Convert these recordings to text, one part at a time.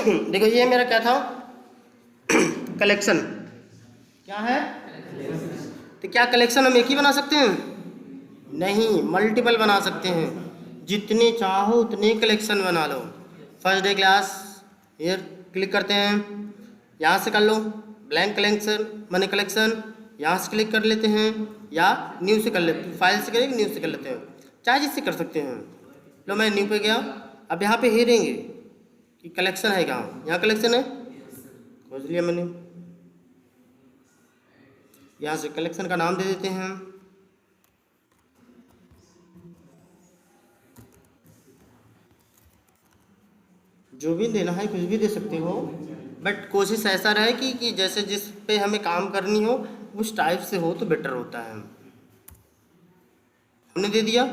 देखो ये मेरा क्या था, कलेक्शन। क्या है? तो क्या कलेक्शन हम एक ही बना सकते हैं? नहीं, मल्टीपल बना सकते हैं। जितनी चाहो उतनी कलेक्शन बना लो। First day class, here click करते हैं, यहाँ से कर लो ब्लैंक कलेक्शन मनी कलेक्शन, यहाँ से क्लिक कर लेते हैं या न्यू से कर लेते हैं, फाइल से करेंगे न्यू से कर लेते हैं, चाहे जिससे कर सकते हैं। लो मैं न्यू पे गया, अब यहाँ पे हेरेंगे कि कलेक्शन है कहाँ, यहाँ कलेक्शन है, खोज लिया मैंने। यहाँ से कलेक्शन का नाम दे देते हैं, जो भी देना है कुछ भी दे सकते हो, बट कोशिश ऐसा रहे कि जैसे जिस पे हमें काम करनी हो उस टाइप से हो तो बेटर होता है। हमने दे दिया।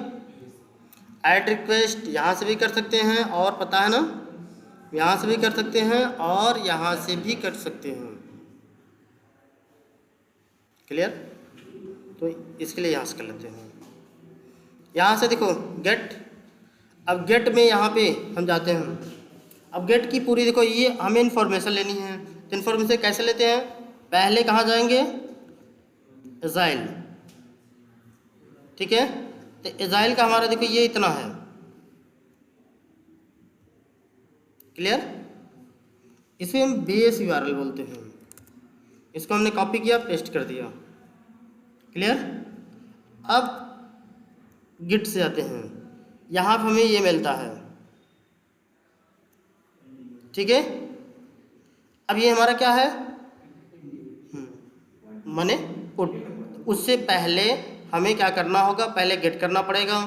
ऐड रिक्वेस्ट यहाँ से भी कर सकते हैं, और पता है ना, यहाँ से भी कर सकते हैं और यहाँ से भी कर सकते हैं। क्लियर? तो इसके लिए यहाँ से कर लेते हैं। यहाँ से देखो गेट, अब गेट में यहाँ पे हम जाते हैं। अब गेट की पूरी देखो, ये हमें इन्फॉर्मेशन लेनी है, तो इन्फॉर्मेशन कैसे लेते हैं? पहले कहाँ जाएंगे? एजाइल, ठीक है। तो एजाइल का हमारा देखो ये इतना है, क्लियर। इसे हम बेस यूआरएल बोलते हैं। इसको हमने कॉपी किया, पेस्ट कर दिया, क्लियर। अब गिट से जाते हैं, यहाँ पर हमें ये मिलता है, ठीक है। अब ये हमारा क्या है? मने पुट। उससे पहले हमें क्या करना होगा? पहले गेट करना पड़ेगा।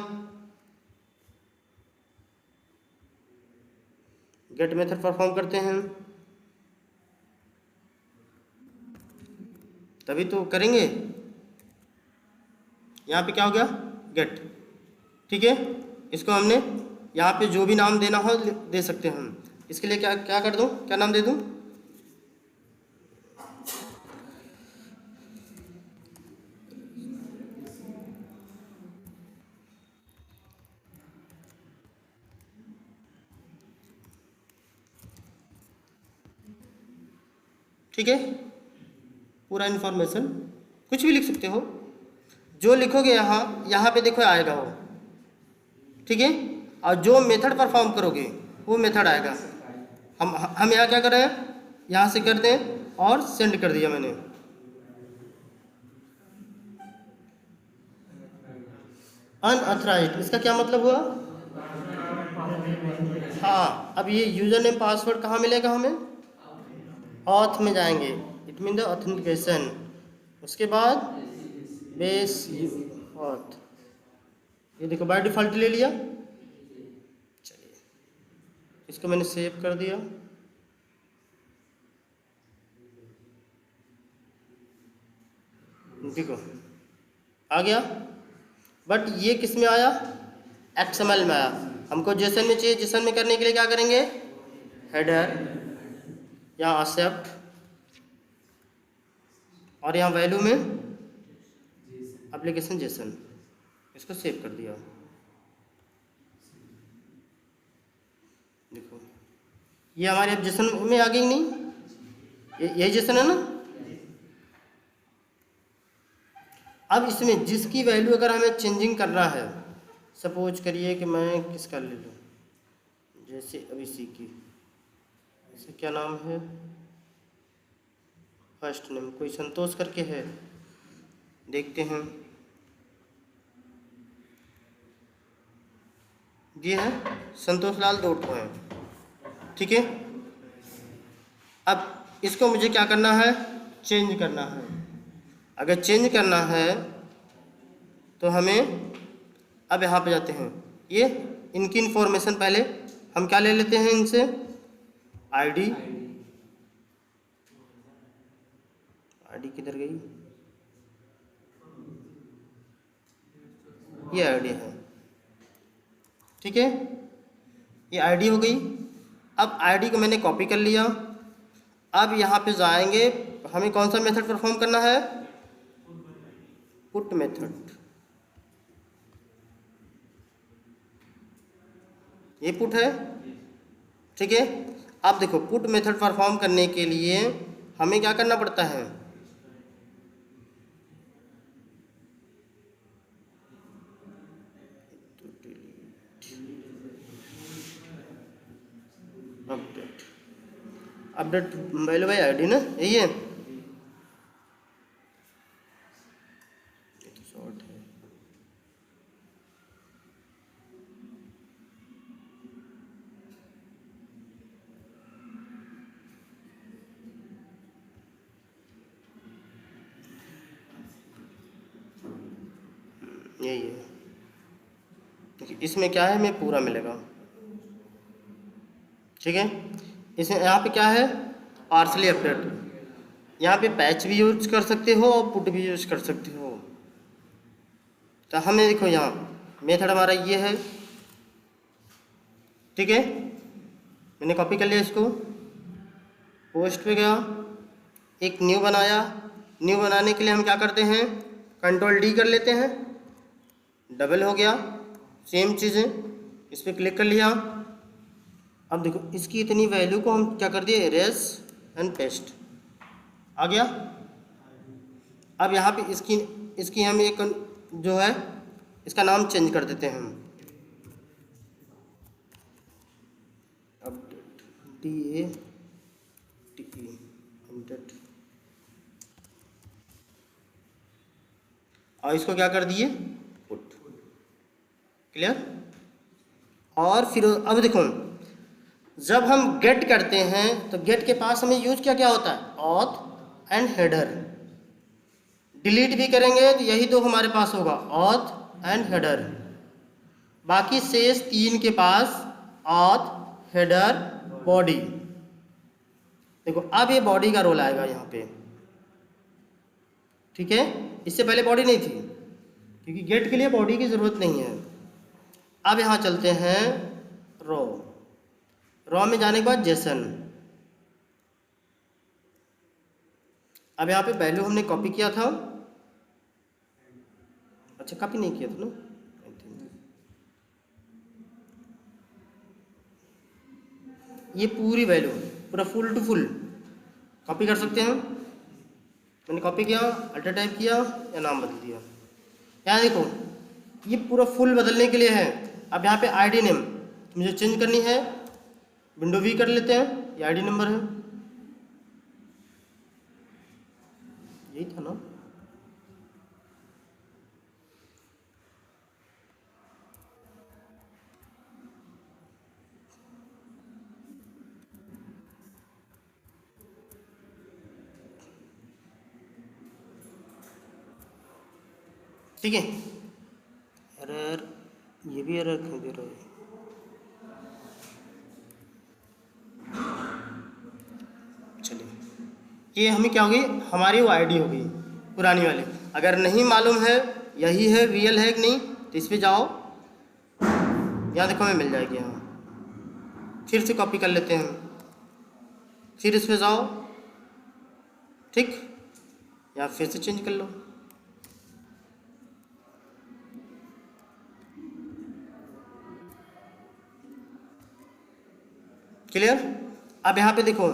गेट मेथड परफॉर्म करते हैं, तभी तो करेंगे। यहाँ पे क्या हो गया? गेट, ठीक है। इसको हमने यहाँ पे जो भी नाम देना हो दे सकते हैं हम। इसके लिए क्या क्या कर दूँ, क्या नाम दे दूँ? ठीक है, पूरा इन्फॉर्मेशन कुछ भी लिख सकते हो, जो लिखोगे यहाँ पे देखो आएगा वो, ठीक है। और जो मेथड परफॉर्म करोगे वो मेथड आएगा। हम यहाँ क्या कर रहे हैं? यहाँ से करते हैं और सेंड कर दिया मैंने। अनऑथराइज्ड, इसका क्या मतलब हुआ? हाँ, अब ये यूजर नेम पासवर्ड कहाँ मिलेगा हमें? ऑथ में जाएंगे, इट मीन द ऑथेंटिकेशन। उसके बाद बेस ऑथ, ये देखो बाय डिफ़ॉल्ट ले लिया। चलिए इसको मैंने सेव कर दिया। देखो आ गया, बट ये किस में आया? XML में आया। हमको जेसन में चाहिए, जेसन में करने के लिए क्या करेंगे? हेडर या एक्सेप्ट, और यहाँ वैल्यू में एप्लीकेशन जेसन, इसको सेव कर दिया। देखो ये हमारे अब जेसन में आ गई नहीं, यही जेसन है ना। अब इसमें जिसकी वैल्यू अगर हमें चेंजिंग करना है, सपोज करिए कि मैं किसका ले लूँ, जैसे अब इसी की, इसे क्या नाम है? फर्स्ट नेम कोई संतोष करके है, देखते हैं। ये है संतोष लाल दोटो है, ठीक है। अब इसको मुझे क्या करना है? चेंज करना है। अगर चेंज करना है तो हमें अब यहाँ पे जाते हैं, ये इनकी इन्फॉर्मेशन पहले हम क्या ले लेते हैं इनसे? आईडी, आईडी किधर गई? ये आईडी है, ठीक है। ये आईडी हो गई। अब आईडी को मैंने कॉपी कर लिया। अब यहाँ पे जाएंगे, हमें कौन सा मेथड परफॉर्म करना है? Put method. ये पुट है, ठीक है। अब देखो पुट मेथड परफॉर्म करने के लिए हमें क्या करना पड़ता है, update update value by ID ना, यही है, ये तो शॉर्ट है। यही है, इसमें क्या है, हमें पूरा मिलेगा, ठीक है। इसमें यहाँ पे क्या है, पार्सली अपडेट, यहाँ पे पैच भी यूज कर सकते हो और पुट भी यूज कर सकते हो। तो हमें देखो यहाँ मेथड हमारा ये है, ठीक है, मैंने कॉपी कर लिया इसको, पोस्ट पे गया, एक न्यू बनाया। न्यू बनाने के लिए हम क्या करते हैं, कंट्रोल डी कर लेते हैं, डबल हो गया, सेम चीज़ें, इस पर क्लिक कर लिया। अब देखो इसकी इतनी वैल्यू को हम क्या कर दिए, इरेज एंड पेस्ट, आ गया। अब यहाँ पे इसकी हम एक जो है इसका नाम चेंज कर देते हैं हम, अपडेट DATE अपडेट, और इसको क्या कर दिए, पुट, क्लियर। और फिर अब देखो जब हम गेट करते हैं तो गेट के पास हमें यूज क्या क्या होता है, ऑथ एंड हेडर। डिलीट भी करेंगे तो यही दो हमारे पास होगा, ऑथ एंड हेडर। बाकी शेष तीन के पास ऑथ, हेडर, बॉडी। देखो अब ये बॉडी का रोल आएगा यहाँ पे, ठीक है, इससे पहले बॉडी नहीं थी क्योंकि गेट के लिए बॉडी की ज़रूरत नहीं है। अब यहाँ चलते हैं रो, रॉ में जाने के बाद जेसन। अब यहाँ पे वैल्यू हमने कॉपी किया था, अच्छा कॉपी नहीं किया था ना, ये पूरी वैल्यू पूरा फुल टू फुल कॉपी कर सकते हैं। मैंने कॉपी किया, अल्टर टाइप किया या नाम बदल दिया। यहाँ देखो ये पूरा फुल बदलने के लिए है। अब यहाँ पे आईडी नेम मुझे चेंज करनी है, विंडो वी कर लेते हैं, ये आईडी नंबर है, यही था ना। ठीक है, एरर, ये भी एरर क्यों दे रहा है, चलिए ये हमें क्या होगी, हमारी वो आईडी होगी पुरानी वाली। अगर नहीं मालूम है यही है रियल है कि नहीं तो इस पर जाओ, यहाँ देखो हमें मिल जाएगी। यहाँ फिर से कॉपी कर लेते हैं, फिर इस पर जाओ, ठीक, या फिर से चेंज कर लो। क्लियर। अब यहाँ पे देखो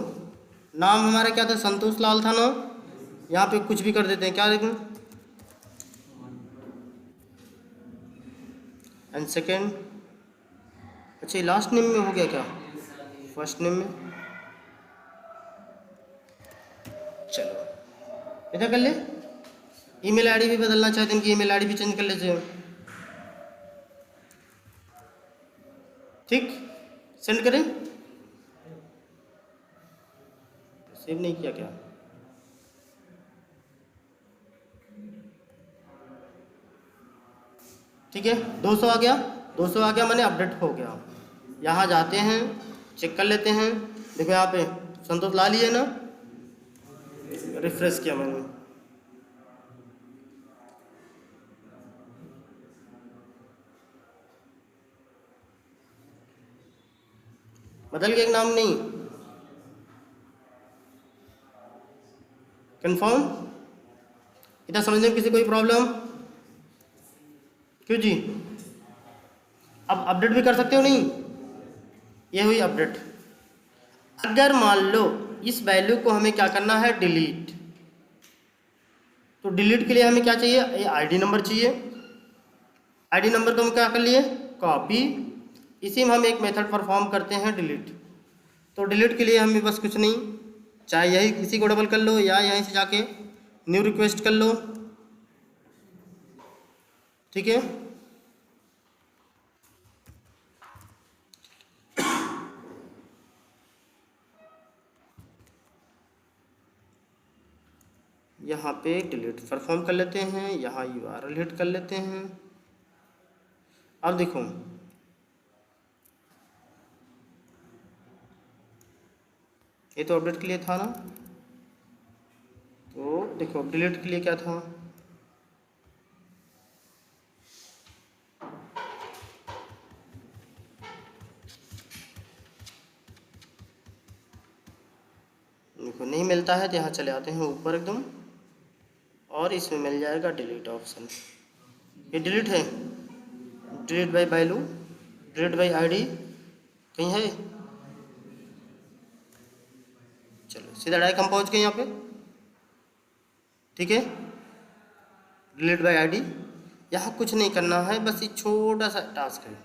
नाम हमारा क्या था, संतोष लाल था ना, यहाँ पे कुछ भी कर देते हैं, क्या देखो, एंड सेकेंड, अच्छा ये लास्ट नेम में हो गया क्या, फर्स्ट नेम में, चलो इधर कर ले। ईमेल आईडी भी बदलना चाहते हैं कि ईमेल आईडी भी चेंज कर लेते हैं, ठीक, सेंड करें, सेव नहीं किया क्या, ठीक है, 200 आ गया, 200 आ गया, मैंने अपडेट हो गया। यहाँ जाते हैं, चेक कर लेते हैं, देखो यहाँ पे संतोष ला लिए ना, रिफ्रेश किया मैंने, बदल गया, एक नाम नहीं, कंफर्म। इतना समझने में किसी कोई प्रॉब्लम, क्यों जी, अब अपडेट भी कर सकते हो नहीं, ये हुई अपडेट। अगर मान लो इस वैल्यू को हमें क्या करना है, डिलीट, तो डिलीट के लिए हमें क्या चाहिए, आईडी नंबर चाहिए। आईडी नंबर को हम क्या कर लिए, कॉपी, इसी में हम एक मेथड परफॉर्म करते हैं डिलीट। तो डिलीट के लिए हमें बस कुछ नहीं, चाहे यही इसी को डबल कर लो या यहीं से जाके न्यू रिक्वेस्ट कर लो, ठीक है। यहाँ पे डिलीट परफॉर्म कर लेते हैं, यहाँ URL हिट कर लेते हैं। अब देखो ये तो अपडेट के लिए था ना, तो देखो डिलीट के लिए क्या था, देखो नहीं मिलता है तो यहाँ चले आते हैं ऊपर एकदम, और इसमें मिल जाएगा डिलीट ऑप्शन। ये डिलीट है, delete by value, delete bye ID कहीं है, चलो सीधा डायरेक्ट हम पहुँच गए यहाँ पे, ठीक है। डिलीट बाय आईडी, यहाँ कुछ नहीं करना है, बस ये छोटा सा टास्क है,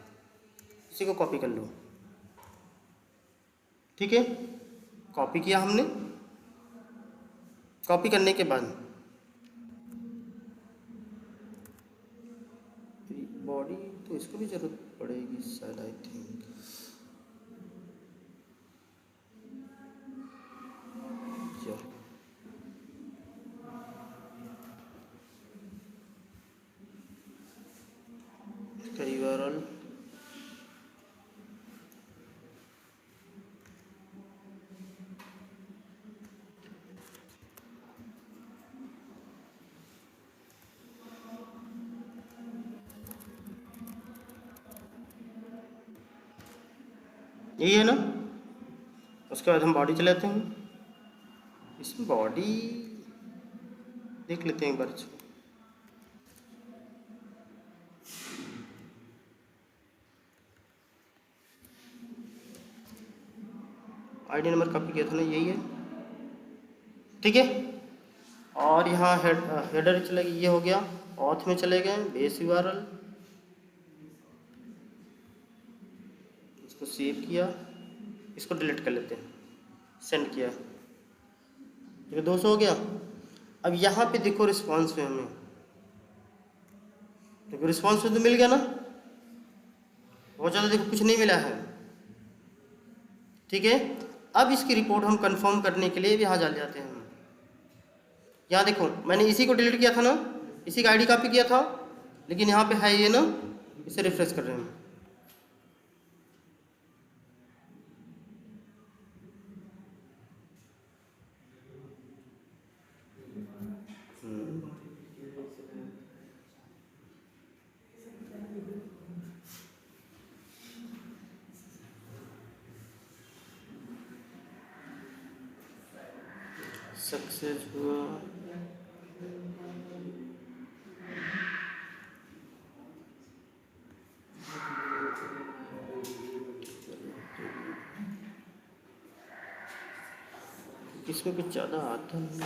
इसी को कॉपी कर लो, ठीक है। कॉपी किया हमने, कॉपी करने के बाद बॉडी तो इसको भी जरूरत पड़ेगी शायद, आई थिंक, URL यही है ना। उसके बाद हम बॉडी चलाते हैं, इसमें बॉडी देख लेते हैं एक बार, आईडी नंबर कॉपी किया था ना, यही है, ठीक है। और यहाँ हेडर चले गए, ये हो गया, ऑथ में चले गए, बेस URL, इसको सेव किया, इसको डिलीट कर लेते हैं, सेंड किया, देखो 200 हो गया। अब यहाँ पे देखो रिस्पॉन्स में हमें, देखो रिस्पॉन्स में तो मिल गया ना, बहुत ज़्यादा देखो कुछ नहीं मिला है, ठीक है। अब इसकी रिपोर्ट हम कंफर्म करने के लिए भी यहाँ जा जाते हैं हम, यहाँ देखो मैंने इसी को डिलीट किया था ना, इसी का आईडी कॉपी किया था, लेकिन यहाँ पे है ये ना, इसे रिफ्रेश कर रहे हैं। सक्सेस हुआ, इसमें कुछ ज़्यादा आता नहीं,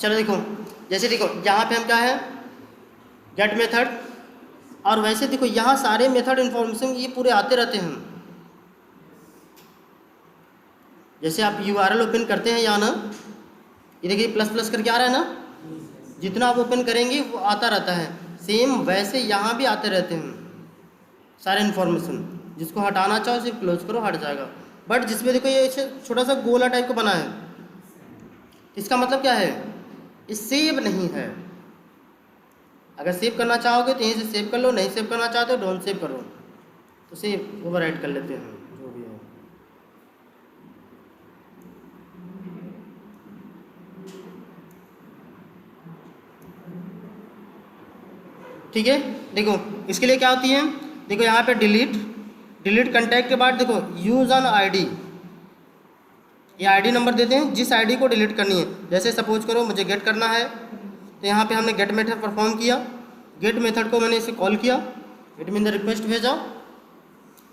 चलो देखो, जैसे देखो यहाँ पे हम क्या है, गेट मेथड, और वैसे देखो यहाँ सारे मेथड इन्फॉर्मेशन ये पूरे आते रहते हैं। जैसे आप URL ओपन करते हैं यहाँ ना, ये देखिए प्लस प्लस करके आ रहा है ना, जितना आप ओपन करेंगे वो आता रहता है, सेम वैसे यहाँ भी आते रहते हैं सारे इन्फॉर्मेशन, जिसको हटाना चाहो सिर्फ क्लोज करो, हट जाएगा। बट जिसमें देखो ये छोटा सा गोला टाइप का बना है, इसका मतलब क्या है, ये सेव नहीं है, अगर सेव करना चाहोगे तो यहीं से सेव कर लो, नहीं सेव करना चाहते हो डोंट सेव करो, तो सेव ओवरराइट कर लेते हैं जो भी है। ठीक है, देखो इसके लिए क्या होती है, देखो यहाँ पे डिलीट कंटैक्ट के बाद देखो यूज़ ऑन आईडी, ये आईडी नंबर देते हैं जिस आईडी को डिलीट करनी है। जैसे सपोज करो मुझे गेट करना है, तो यहाँ पे हमने गेट मेथड परफॉर्म किया, गेट मेथड को मैंने इसे कॉल किया, गेट में रिक्वेस्ट भेजा,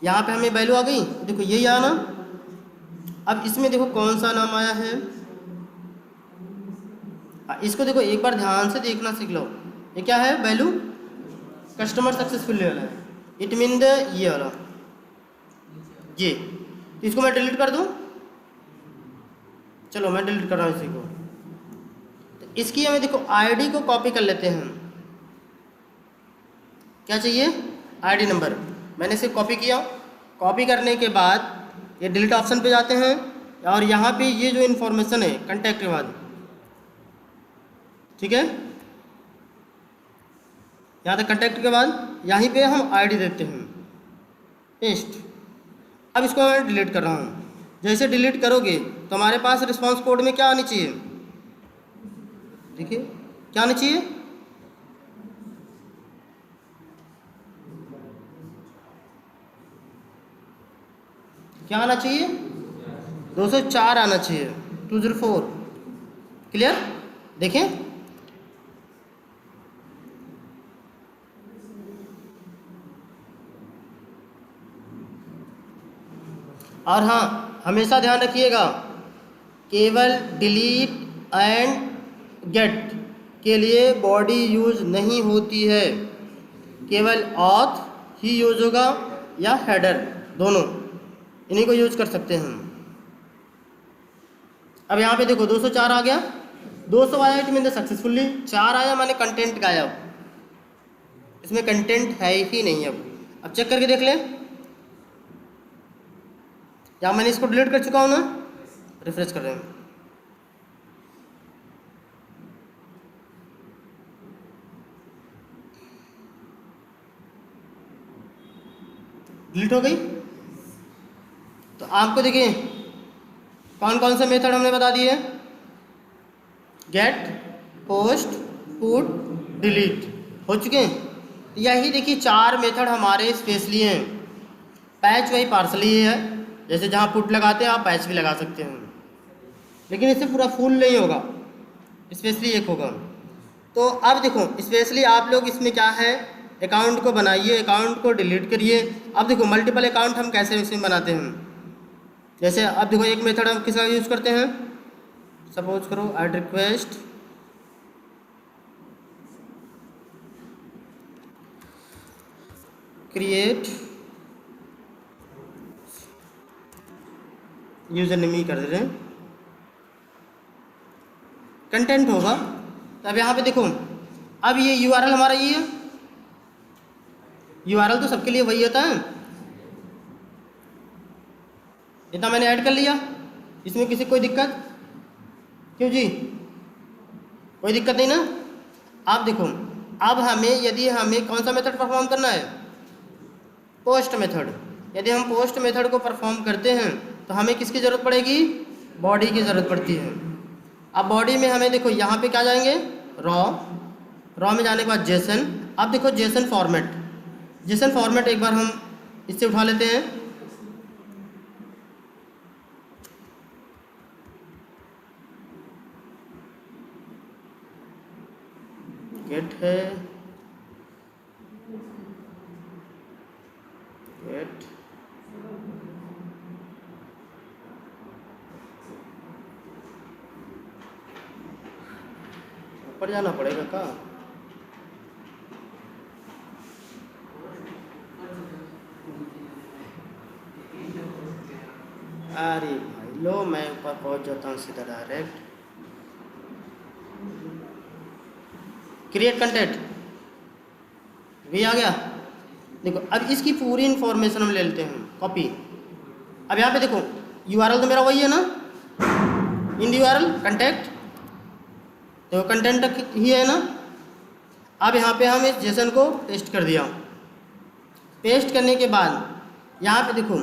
यहाँ पे हमें वैल्यू आ गई, देखो यही आना। अब इसमें देखो कौन सा नाम आया है, इसको देखो एक बार ध्यान से देखना सीख लो, ये क्या है वैल्यू, कस्टमर सक्सेसफुली वाला है, इट मीन द ये वाला ये, तो इसको मैं डिलीट कर दूँ, चलो मैं डिलीट कर रहा हूँ इसी को। तो इसकी हमें देखो आईडी को कॉपी कर लेते हैं, क्या चाहिए आईडी नंबर, मैंने इसे कॉपी किया, कॉपी करने के बाद ये डिलीट ऑप्शन पे जाते हैं और यहाँ पे ये जो इन्फॉर्मेशन है कंटैक्ट के बाद, ठीक है, यहाँ तक कंटैक्ट के बाद यहीं पे हम आईडी देते हैं पेस्ट। अब इसको मैं डिलीट कर रहा हूँ, जैसे डिलीट करोगे तो हमारे पास रिस्पांस कोड में क्या आनी चाहिए, देखिए क्या आनी चाहिए, क्या आना चाहिए 204 आना चाहिए, 204, क्लियर। देखें और हाँ हमेशा ध्यान रखिएगा, केवल डिलीट एंड गेट के लिए बॉडी यूज नहीं होती है, केवल ऑथ ही यूज होगा या हेडर, दोनों इन्हीं को यूज कर सकते हैं। अब यहाँ पे देखो 204 आ गया, 200 आया इट मीन सक्सेसफुली, 4 आया माने कंटेंट गायब, इसमें कंटेंट है ही नहीं। अब चेक करके देख लें, या मैंने इसको डिलीट कर चुका हूँ ना, रिफ्रेश कर रहे हैं, डिलीट हो गई। तो आपको देखिए कौन कौन से मेथड हमने बता दिए, गेट, पोस्ट, पुट, डिलीट हो चुके हैं। यही देखिए 4 मेथड हमारे स्पेशली हैं, पैच वही पार्सली है, जैसे जहाँ पुट लगाते हैं आप पैच भी लगा सकते हैं, लेकिन इससे पूरा फुल नहीं होगा, स्पेशली एक होगा। तो अब देखो स्पेशली आप लोग इसमें क्या है, अकाउंट को बनाइए, अकाउंट को डिलीट करिए। अब देखो मल्टीपल अकाउंट हम कैसे इसमें बनाते हैं, जैसे अब देखो एक मेथड हम किसका यूज़ करते हैं, सपोज करो add request, create user name ही कर दे रहे हैं, कंटेंट होगा। तो अब यहाँ पे देखो, अब ये यूआरएल हमारा ये है, यूआरएल तो सबके लिए वही होता है, इतना मैंने ऐड कर लिया, इसमें किसी कोई दिक्कत, क्यों जी कोई दिक्कत नहीं ना। आप देखो अब हमें यदि हमें कौन सा मेथड परफॉर्म करना है, पोस्ट मेथड, यदि हम पोस्ट मेथड को परफॉर्म करते हैं तो हमें किसकी ज़रूरत पड़ेगी, बॉडी की ज़रूरत पड़ती है। अब बॉडी में हमें देखो यहाँ पे क्या जाएंगे, रॉ में जाने के बाद जेसन। अब देखो जेसन फॉर्मेट एक बार हम इससे उठा लेते हैं, गेट है, गेट ऊपर जाना पड़ेगा का, अरे भाई लो मैं ऊपर पहुंच जाता हूँ सीधा डायरेक्ट, क्रिएट कंटेंट भी आ गया। देखो अब इसकी पूरी इंफॉर्मेशन हम ले लेते हैं कॉपी। अब यहाँ पे देखो यूआरएल तो मेरा वही है ना, इन यूआरएल कंटेक्ट, देखो कंटेंट तक ही है ना। अब यहाँ पे हम इस जेसन को पेस्ट कर दिया। पेस्ट करने के बाद यहाँ पे देखो,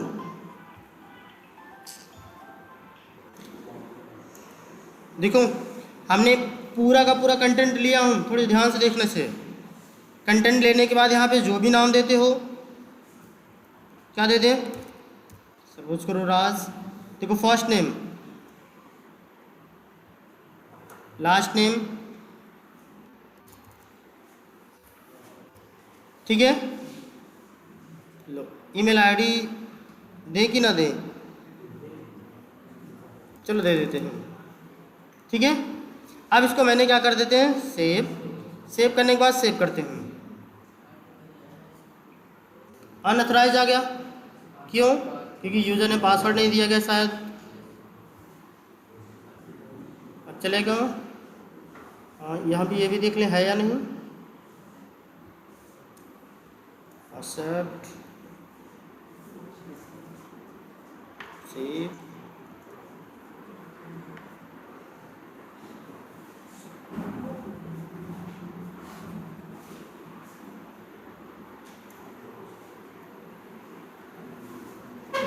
देखो हमने पूरा का पूरा कंटेंट लिया हूँ, थोड़ी ध्यान से देखने से। कंटेंट लेने के बाद यहाँ पे जो भी नाम देते हो, क्या देते हैं, सपोज करो राज। देखो फर्स्ट नेम, लास्ट नेम, ठीक है। लो ईमेल आईडी दे कि ना दे, चलो दे देते हैं, ठीक है। अब इसको मैंने क्या कर देते हैं, सेव। सेव करने के बाद सेव करते हैं। अनऑथराइज आ गया, क्यों, क्योंकि यूज़र ने पासवर्ड नहीं दिया गया शायद। अब चलेगा, हाँ यहाँ भी ये भी देख लें है या नहीं। एक्सेप्ट, सेव,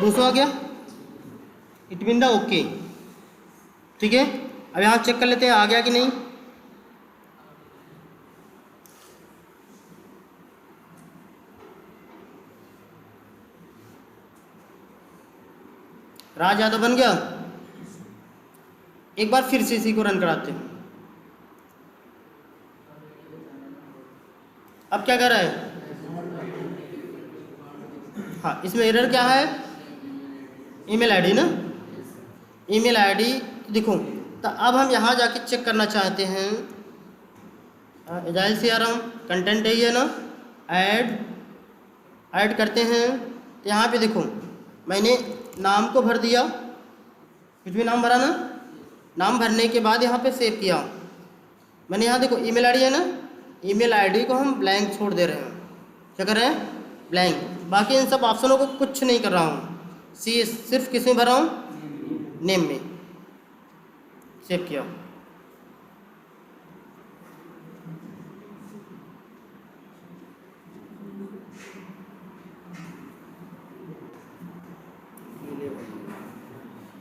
दोस्तों आ गया, इट मीन द ओके, ठीक है। अब यहाँ चेक कर लेते हैं आ गया कि नहीं। राज यादव बन गया। एक बार फिर से इसी को रन कराते हैं। अब क्या कर रहा है, हाँ इसमें एरर क्या है, ईमेल आईडी ना, ईमेल आईडी। देखो तो अब हम यहाँ जाके चेक करना चाहते हैं, एजाइल CRM कंटेंट है ये ना, ऐड करते हैं। तो यहाँ पे देखो मैंने नाम को भर दिया, कुछ भी नाम भरा ना, नाम भरने के बाद यहाँ पे सेव किया मैंने। यहाँ देखो ईमेल आईडी है ना, ईमेल आईडी को हम ब्लैंक छोड़ दे रहे हैं। क्या कर रहे हैं, ब्लैंक। बाकी इन सब ऑप्शनों को कुछ नहीं कर रहा हूँ, सिर्फ किस में भर रहा हूँ, नेम में। सेव किया,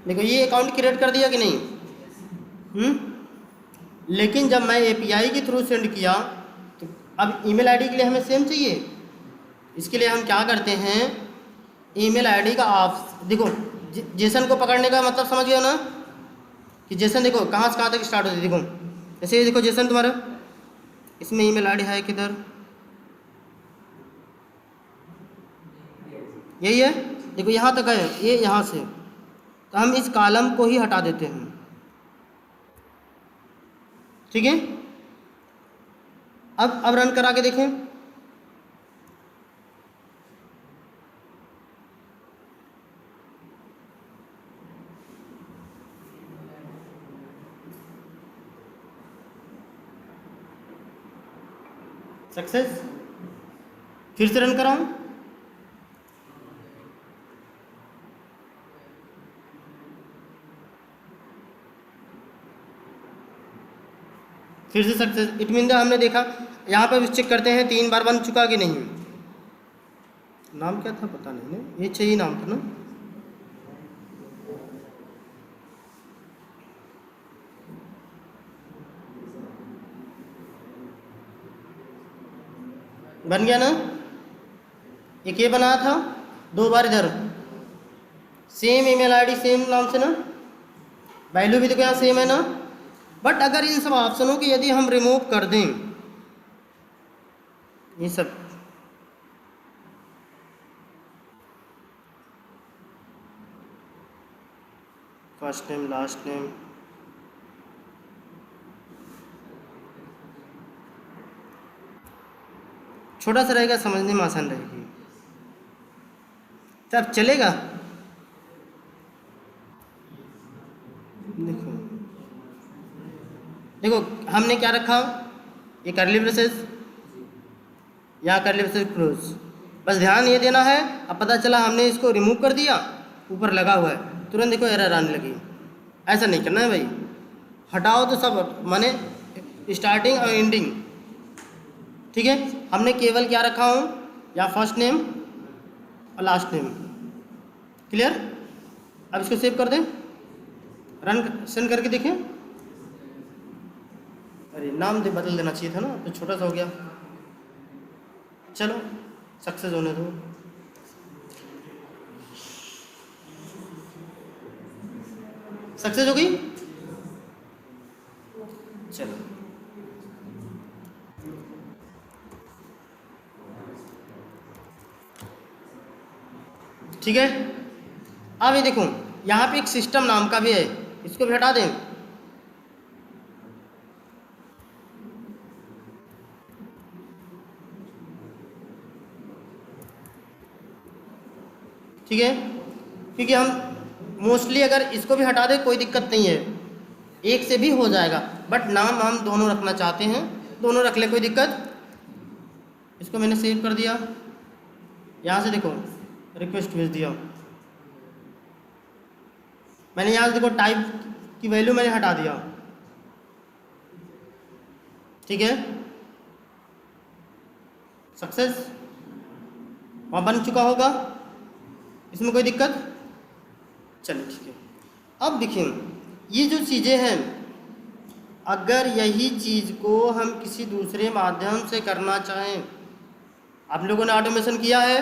देखो ये अकाउंट क्रिएट कर दिया कि नहीं। लेकिन जब मैं API के थ्रू सेंड किया तो अब ईमेल आईडी के लिए हमें सेम चाहिए। इसके लिए हम क्या करते हैं, ईमेल आईडी का आप देखो जेसन को पकड़ने का मतलब समझ गया ना, कि जेसन देखो कहाँ से कहाँ तक स्टार्ट होती है। देखो जैसे ये देखो जेसन तुम्हारा, इसमें ईमेल आईडी है किधर, यही है, देखो यहाँ तक है ये, यहाँ से। तो हम इस कॉलम को ही हटा देते हैं, ठीक है। अब रन करा के देखें, सक्सेस। फिर से रन कराऊं, फिर से सक्सेस। इट मीन हमने देखा, यहाँ पर चेक करते हैं 3 बार बन चुका कि नहीं। नाम क्या था पता नहीं ना, ये चाहिए नाम था ना, बन गया ना। एक ये बनाया था, 2 बार इधर, सेम ईमेल आईडी सेम नाम से ना, वैल्यू भी देखो यहाँ सेम है ना। बट अगर इन सब ऑप्शनों की यदि हम रिमूव कर दें, ये सब फर्स्ट नेम लास्ट नेम, छोटा सा रहेगा, समझने में आसान रहेगी, तब चलेगा। देखो देखो हमने क्या रखा, ये कर्ली ब्रेसेस, यहाँ कर्ली ब्रेसेस क्लोज, बस ध्यान ये देना है। अब पता चला हमने इसको रिमूव कर दिया, ऊपर लगा हुआ है, तुरंत देखो एरर आने लगी। ऐसा नहीं करना है भाई, हटाओ तो सब, माने स्टार्टिंग और एंडिंग ठीक है, हमने केवल क्या रखा हूँ, या फर्स्ट नेम और लास्ट नेम। क्लियर? अब इसको सेव कर दें, रन सेंड करके देखें। अरे नाम दे बदल देना चाहिए था ना, तो छोटा सा हो गया। चलो सक्सेस होने दो। सक्सेस हो गई। चलो ठीक है। अब ये देखो यहाँ पे एक सिस्टम नाम का भी है, इसको भी हटा दें। ठीक है, क्योंकि हम मोस्टली अगर इसको भी हटा दें कोई दिक्कत नहीं है, एक से भी हो जाएगा, बट नाम हम दोनों रखना चाहते हैं, दोनों रख ले, कोई दिक्कत। इसको मैंने सेव कर दिया, यहाँ से देखो रिक्वेस्ट भेज दिया मैंने, यहाँ से देखो टाइप की वैल्यू मैंने हटा दिया। ठीक है, सक्सेस वहाँ बन चुका होगा, इसमें कोई दिक्कत। चलिए ठीक है। अब देखिए ये जो चीज़ें हैं, अगर यही चीज़ को हम किसी दूसरे माध्यम से करना चाहें, आप लोगों ने ऑटोमेशन किया है,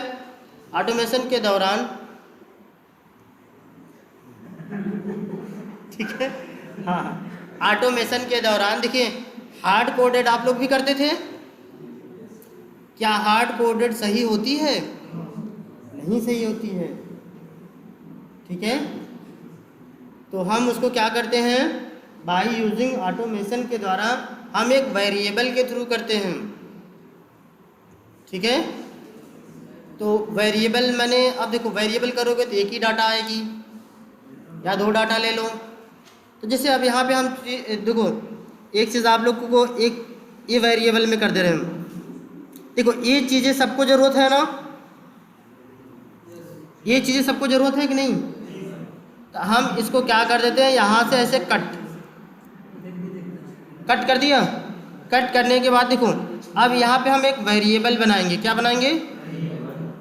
ऑटोमेशन के दौरान ठीक है, हाँ, ऑटोमेशन के दौरान देखिए हार्ड कोडेड आप लोग भी करते थे, क्या हार्ड कोडेड सही होती है? नहीं सही होती है। ठीक है, तो हम उसको क्या करते हैं, बाय यूजिंग ऑटोमेशन के द्वारा हम एक वेरिएबल के थ्रू करते हैं। ठीक है, तो वेरिएबल मैंने, अब देखो वेरिएबल करोगे तो एक ही डाटा आएगी या दो डाटा ले लो। तो जैसे अब यहाँ पे हम देखो एक चीज़ आप लोग को एक ये वेरिएबल में कर दे रहे हैं। देखो ये चीज़ें सबको ज़रूरत है ना, ये चीज़ें सबको ज़रूरत है कि नहीं? तो हम इसको क्या कर देते हैं, यहाँ से ऐसे कट कर दिया। कट करने के बाद देखो अब यहाँ पे हम एक वेरिएबल बनाएंगे। क्या बनाएंगे?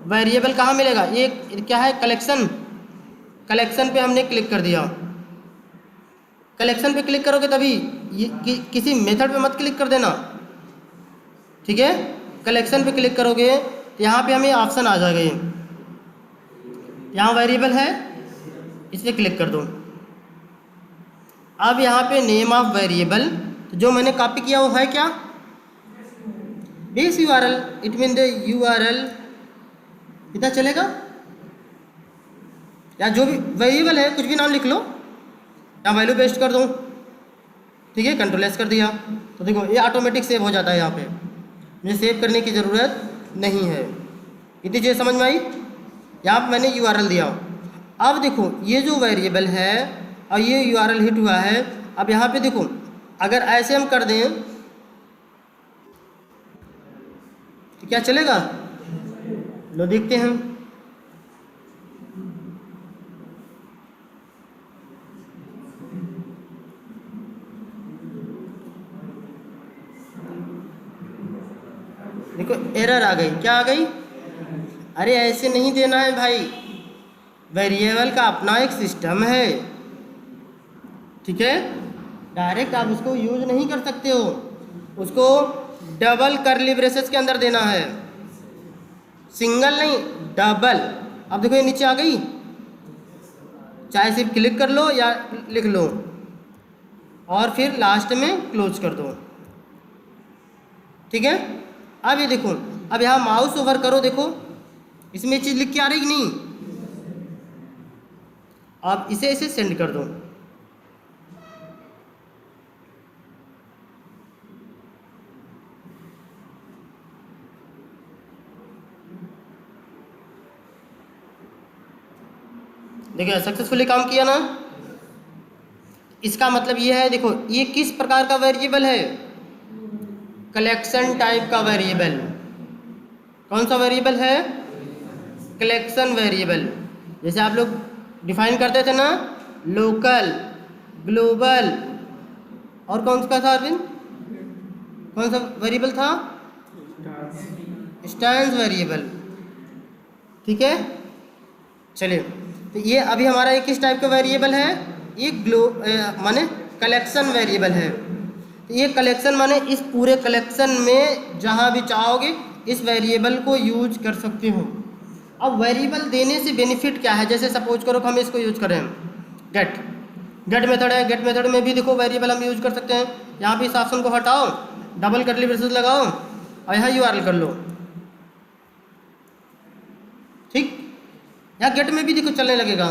वेरिएबल कहाँ मिलेगा? ये क्या है, कलेक्शन। कलेक्शन पे हमने क्लिक कर दिया। कलेक्शन पे क्लिक करोगे तभी, ये किसी मेथड पे मत क्लिक कर देना। ठीक है, कलेक्शन पे क्लिक करोगे तो यहाँ पे हमें ऑप्शन आ जाएगा, ये यहाँ वेरिएबल है, इस पर क्लिक कर दो। अब यहाँ पे नेम ऑफ वेरिएबल, तो जो मैंने कॉपी किया वो है क्या, base URL, it mean the URL, इतना चलेगा, या जो भी वेरिएबल है कुछ भी नाम लिख लो, या वैल्यू पेस्ट कर दो। ठीक है, कंट्रोल एस कर दिया तो देखो ये ऑटोमेटिक सेव हो जाता है। यहाँ पे मुझे सेव करने की ज़रूरत नहीं है। इतनी चीज़ समझ में आई? यहाँ पर मैंने यूआरएल दिया। अब देखो ये जो वेरिएबल है और ये यूआरएल हिट हुआ है। अब यहाँ पे देखो अगर ऐसे हम कर दें तो क्या चलेगा, लो देखते हैं। देखो एरर आ गई। क्या आ गई? अरे ऐसे नहीं देना है भाई, वेरिएबल का अपना एक सिस्टम है। ठीक है, डायरेक्ट आप उसको यूज नहीं कर सकते हो, उसको डबल कर्ली ब्रेसेस के अंदर देना है, सिंगल नहीं डबल। अब देखो ये नीचे आ गई, चाहे सिर्फ क्लिक कर लो या लिख लो और फिर लास्ट में क्लोज कर दो। ठीक है, अब ये देखो, अब यहाँ माउस ओवर करो, देखो इसमें चीज़ लिख के आ रही कि नहीं। अब इसे ऐसे सेंड कर दो। देखिए सक्सेसफुली काम किया ना। इसका मतलब ये है, देखो ये किस प्रकार का वेरिएबल है, कलेक्शन टाइप का वेरिएबल। कौन सा वेरिएबल है? Collection variable. जैसे आप लोग डिफाइन करते थे ना, लोकल, ग्लोबल, और कौन सा था अरविंद, कौन सा वेरिएबल था? इंस्टेंस वेरिएबल, ठीक है। चलिए, तो ये अभी हमारा एक किस टाइप का वेरिएबल है, ये माने कलेक्शन वेरिएबल है। तो ये कलेक्शन माने इस पूरे कलेक्शन में जहाँ भी चाहोगे इस वेरिएबल को यूज कर सकते हो। अब वेरिएबल देने से बेनिफिट क्या है, जैसे सपोज करो कि हम इसको यूज करें, गेट मेथड है, गेट मेथड में भी देखो वेरिएबल हम यूज कर सकते हैं। यहाँ पे इस ऑप्शन को हटाओ, डबल कर्ली ब्रेसेस लगाओ और यहाँ यूआरएल कर लो, ठीक। यहाँ गेट में भी देखो चलने लगेगा।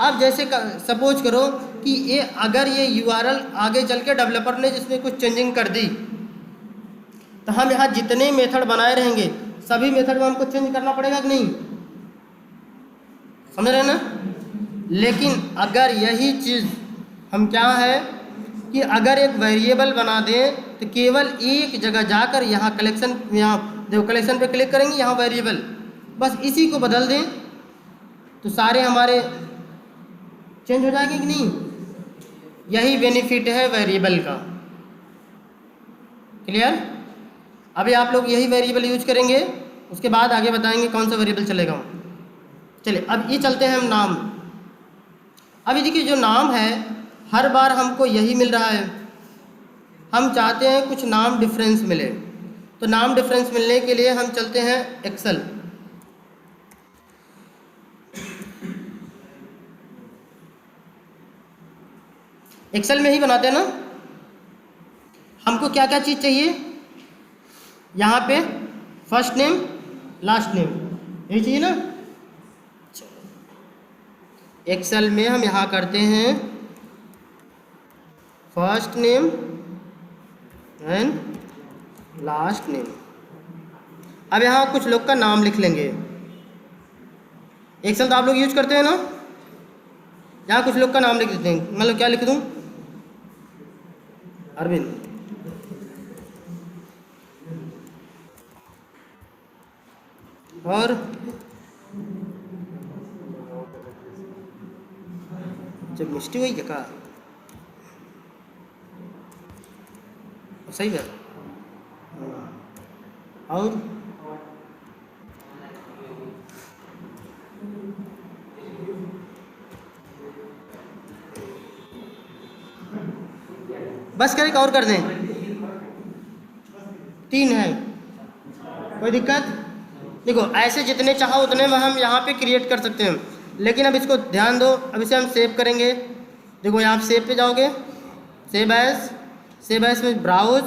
अब जैसे सपोज करो कि ये अगर ये यूआरएल आगे चल के डेवलपर ने जिसमें कुछ चेंजिंग कर दी, तो हम यहाँ जितने मेथड बनाए रहेंगे सभी मेथड में हमको चेंज करना पड़ेगा कि नहीं, समझ रहे हैं ना। लेकिन अगर यही चीज़ हम क्या है कि अगर एक वेरिएबल बना दें तो केवल एक जगह जाकर यहाँ कलेक्शन, यहाँ देखो कलेक्शन पे क्लिक करेंगे, यहाँ वेरिएबल, बस इसी को बदल दें तो सारे हमारे चेंज हो जाएंगे कि नहीं। यही बेनिफिट है वेरिएबल का, क्लियर। अभी आप लोग यही वेरिएबल यूज करेंगे, उसके बाद आगे बताएंगे कौन सा वेरिएबल चलेगा। चलिए, अब ये चलते हैं हम नाम। अभी देखिए जो नाम है हर बार हमको यही मिल रहा है, हम चाहते हैं कुछ नाम डिफरेंस मिले। तो नाम डिफरेंस मिलने के लिए हम चलते हैं एक्सेल। एक्सेल में ही बनाते हैं ना। हमको क्या क्या चीज़ चाहिए, यहाँ पे फर्स्ट नेम लास्ट नेम, यही चाहिए ना। एक्सेल में हम यहाँ करते हैं first name and last name. अब यहाँ कुछ लोग का नाम लिख लेंगे। एक्सेल तो आप लोग यूज करते हैं ना, यहाँ कुछ लोग का नाम लिख देते हैं। मतलब क्या लिख दूँ, अरविंद। और जब मिस्टी हुई क्या सही है। और बस करें और कर दें, 3 है, कोई दिक्कत। देखो ऐसे जितने चाहो उतने में हम यहाँ पे क्रिएट कर सकते हैं, लेकिन अब इसको ध्यान दो। अब इसे हम सेव करेंगे। देखो यहाँ पे सेव पे जाओगे, सेव एज में ब्राउज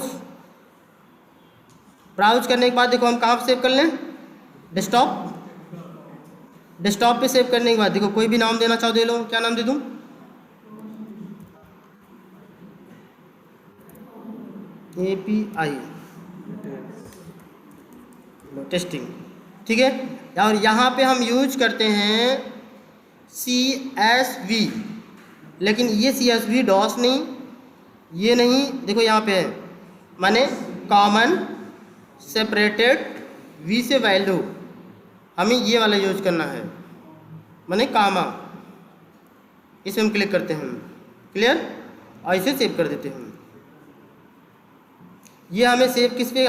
करने के बाद देखो हम कहाँ पे सेव कर लें, डेस्कटॉप पे सेव करने के बाद देखो कोई भी नाम देना चाहो दे लो। क्या नाम दे दूँ, API टेस्टिंग, ठीक है। और यहाँ पे हम यूज करते हैं CSV, लेकिन ये CSV डॉस नहीं, ये नहीं। देखो यहाँ पे है माने कॉमन सेपरेटेड V से वैल्यू, हमें ये वाला यूज करना है, माने कामा। इसे हम क्लिक करते हैं, क्लियर, और इसे सेव कर देते हैं। ये हमें सेव किस पे,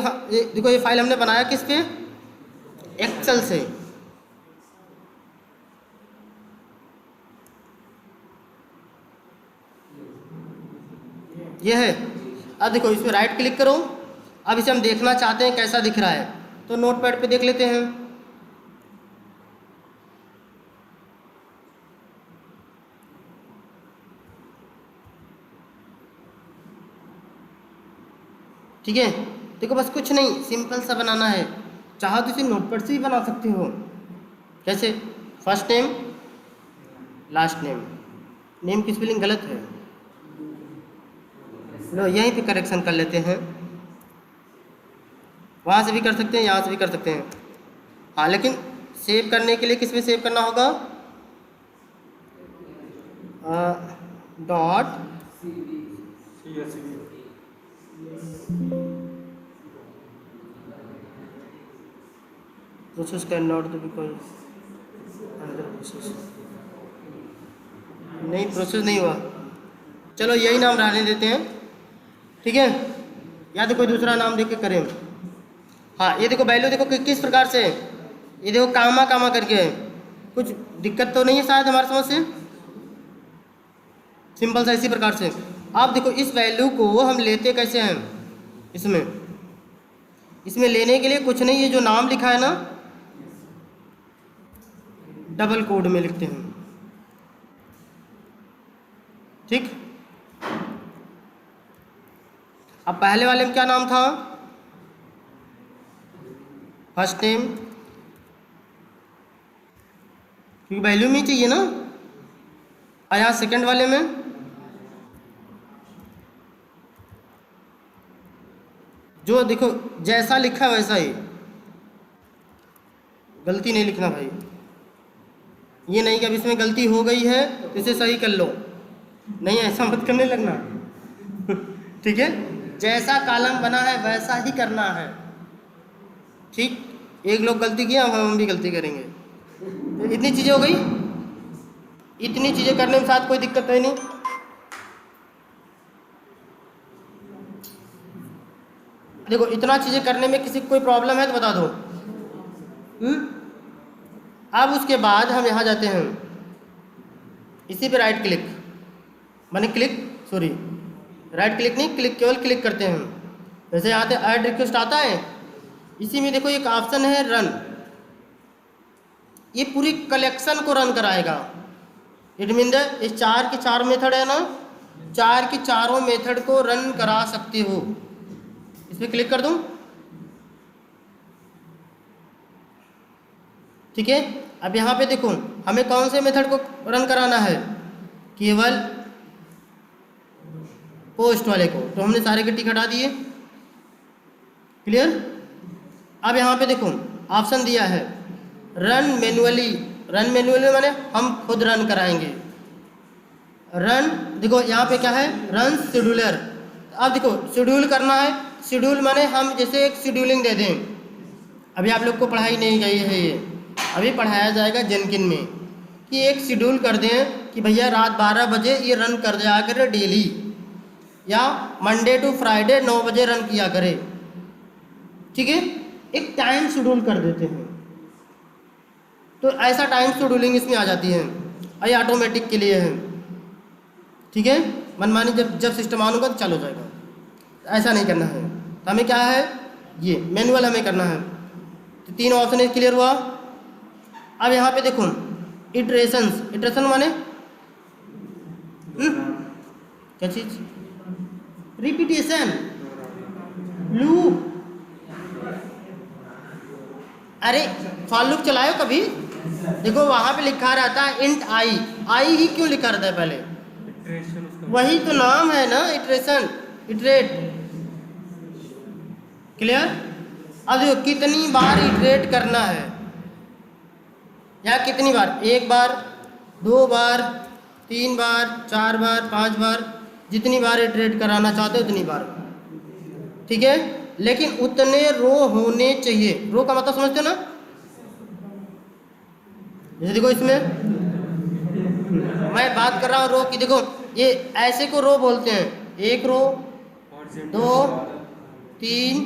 देखो ये फाइल हमने बनाया किस पे, एक्सेल से। ये है। अब देखो इस पर राइट क्लिक करो। अब इसे हम देखना चाहते हैं कैसा दिख रहा है, तो नोटपैड पे देख लेते हैं। ठीक है, देखो बस कुछ नहीं, सिंपल सा बनाना है। चाहो तो इसे नोटपैड से ही बना सकते हो। कैसे, first name last name, name की स्पेलिंग गलत है, लो यहीं पे करेक्शन कर लेते हैं। वहाँ से भी कर सकते हैं, यहाँ से भी कर सकते हैं। हाँ, लेकिन सेव करने के लिए किस में सेव करना होगा, dot process can not because process नहीं, प्रोसेस नहीं हुआ। चलो यही नाम रहने देते हैं, ठीक है। या तो कोई दूसरा नाम देख के करें। हाँ ये देखो वैल्यू देखो किस प्रकार से है। ये देखो कामा कामा करके है। कुछ दिक्कत तो नहीं है शायद हमारे समझ से, सिंपल सा इसी प्रकार से। आप देखो इस वैल्यू को हम लेते कैसे हैं, इसमें लेने के लिए कुछ नहीं है, जो नाम लिखा है ना डबल कोड में लिखते हैं, ठीक। अब पहले वाले में क्या नाम था, फर्स्ट नेम, क्योंकि वैल्यू में ही चाहिए ना। यहाँ सेकंड वाले में जो देखो जैसा लिखा है वैसा ही, गलती नहीं लिखना भाई। ये नहीं कि अब इसमें गलती हो गई है तो इसे सही कर लो, नहीं ऐसा मत करने लगना ठीक है, जैसा कॉलम बना है वैसा ही करना है, ठीक। एक लोग गलती किया, हम भी गलती करेंगे। तो इतनी चीज़ें हो गई, इतनी चीज़ें करने में साथ कोई दिक्कत है नहीं। देखो इतना चीज़ें करने में किसी को कोई प्रॉब्लम है तो बता दो। अब उसके बाद हम यहाँ जाते हैं, इसी पे राइट क्लिक, माने क्लिक सॉरी राइट क्लिक नहीं, क्लिक केवल क्लिक करते हैं। जैसे यहाँ पे ऐड रिक्वेस्ट आता है, इसी में देखो एक ऑप्शन है रन, ये पूरी कलेक्शन को रन कराएगा। इट मीन इस 4 के 4 मेथड है ना, 4 के चारों मेथड को रन करा सकते हो। इस पर क्लिक कर दूं, ठीक है। अब यहाँ पे देखो हमें कौन से मेथड को रन कराना है, केवल पोस्ट वाले को, तो हमने सारे के टिक हटा दिए, क्लियर। अब यहाँ पे देखो ऑप्शन दिया है रन मैन्युअली, रन मैन्युअली माने हम खुद रन कराएंगे। रन देखो यहाँ पे क्या है, रन शेड्यूलर। अब देखो शेड्यूल करना है, शेड्यूल माने हम जैसे एक शेड्यूलिंग दे दें। अभी आप लोग को पढ़ाई नहीं गई है, ये अभी पढ़ाया जाएगा जेनकिन में, कि एक शेड्यूल कर दें कि भैया रात 12 बजे ये रन कर दिया करे डेली, या मंडे टू फ्राइडे 9 बजे रन किया करे, ठीक है। एक टाइम शेड्यूल कर देते हैं, तो ऐसा टाइम शेड्यूलिंग इसमें आ जाती है। ये ऑटोमेटिक के लिए है, ठीक है। मनमानी जब सिस्टम ऑन होगा तो चालू हो जाएगा, ऐसा नहीं करना है। तो हमें क्या है, ये मैनुअल हमें करना है। तो 3 ऑप्शन क्लियर हुआ। अब यहाँ पे देखो इटरेशंस, इटरेशन माने क्या चीज, रिपीटेशन, लूप। अरे फॉर लूप चलाओ कभी, देखो वहां पे लिखा रहता है इंट आई, आई ही क्यों लिखा रहता है पहले, वही तो नाम है ना इटरेशन, इटरेट, क्लियर। अब देखो कितनी बार इटरेट करना है, या कितनी बार, 1 बार 2 बार 3 बार 4 बार 5 बार, जितनी बार इटरेट कराना चाहते हो उतनी बार, ठीक है। लेकिन उतने रो होने चाहिए। रो का मतलब समझते हो ना, जैसे देखो इसमें मैं बात कर रहा हूँ रो की, देखो ये ऐसे को रो बोलते हैं, 1 रो 2 3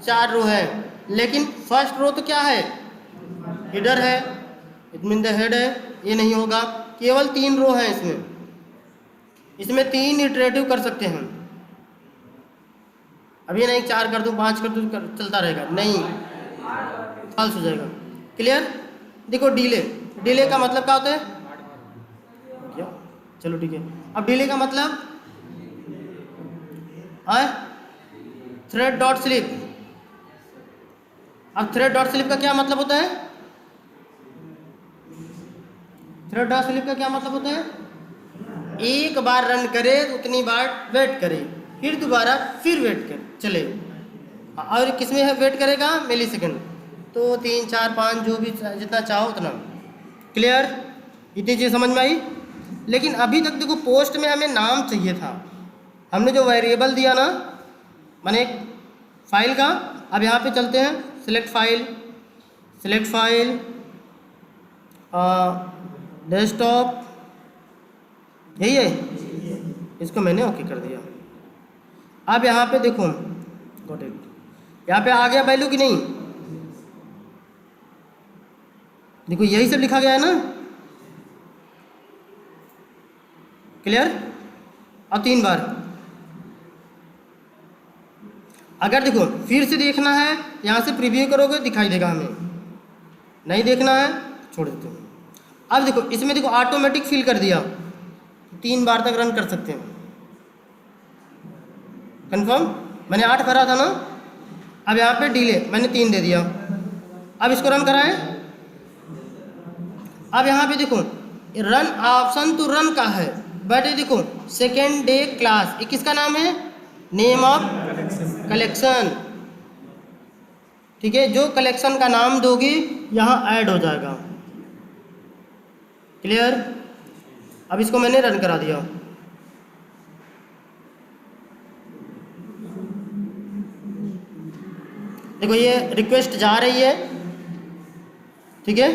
4 रो है। लेकिन फर्स्ट रो तो क्या है, हेडर है, इट मीन द हेड है, ये नहीं होगा। केवल 3 रो है इसमें 3 इटरेटिव कर सकते हैं। अब ये नहीं 4 कर दूँ 5 कर दूँ चलता रहेगा, नहीं फॉल्स हो जाएगा, क्लियर। देखो डिले, डिले का मतलब क्या होता है, क्या, चलो ठीक है। अब डिले का मतलब थ्रेड डॉट स्लिप। अब थ्रेड डॉट स्लिप का क्या मतलब होता है, थ्रेड डॉट स्लिप का क्या मतलब होता है, एक बार रन करे तो उतनी बार वेट करे, फिर दोबारा फिर वेट करे चले। और किसमें है वेट करेगा, मिली सेकेंड, तो 3 4 5 जो भी जितना चाहो उतना, क्लियर। इतनी चीज़ समझ में आई। लेकिन अभी तक देखो पोस्ट में हमें नाम चाहिए था, हमने जो वेरिएबल दिया ना, माने एक फाइल का। अब यहाँ पे चलते हैं, select file, select file, desktop, यही है, इसको मैंने ओके कर दिया। अब यहाँ पे देखो गॉट इट, यहाँ पे आ गया वैल्यू कि नहीं? देखो यही सब लिखा गया है ना, क्लियर? अब 3 बार। अगर देखो फिर से देखना है, यहाँ से प्रीव्यू करोगे दिखाई देगा, हमें नहीं देखना है छोड़ देते हैं। अब देखो इसमें देखो ऑटोमेटिक फिल कर दिया, 3 बार तक रन कर सकते हैं। कंफर्म? मैंने 8 भरा था ना, अब यहाँ पे डिले मैंने 3 दे दिया। अब इसको रन कराएं। अब यहाँ पे देखो रन ऑप्शन तो रन का है, बट ये देखो सेकेंड डे क्लास, ये किसका नाम है? Name of collection. ठीक है, जो कलेक्शन का नाम दोगे यहाँ ऐड हो जाएगा। क्लियर? अब इसको मैंने रन करा दिया। देखो ये रिक्वेस्ट जा रही है, ठीक है।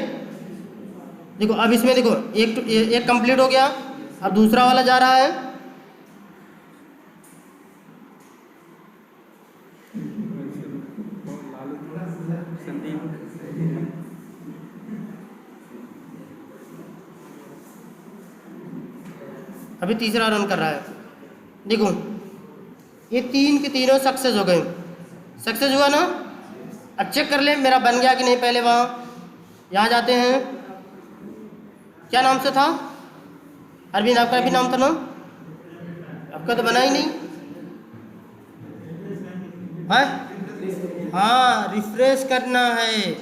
देखो अब इसमें देखो एक कंप्लीट हो गया, अब दूसरा वाला जा रहा है। अभी तीसरा रन कर रहा है। देखो ये 3 के तीनों सक्सेस हो गए। सक्सेस हुआ ना? अब चेक कर ले मेरा बन गया कि नहीं। पहले वहाँ यहाँ जाते हैं, क्या नाम से था? अरविंद, आपका भी नाम था ना? आपका तो बना ही नहीं है। हाँ, रिफ्रेश करना है,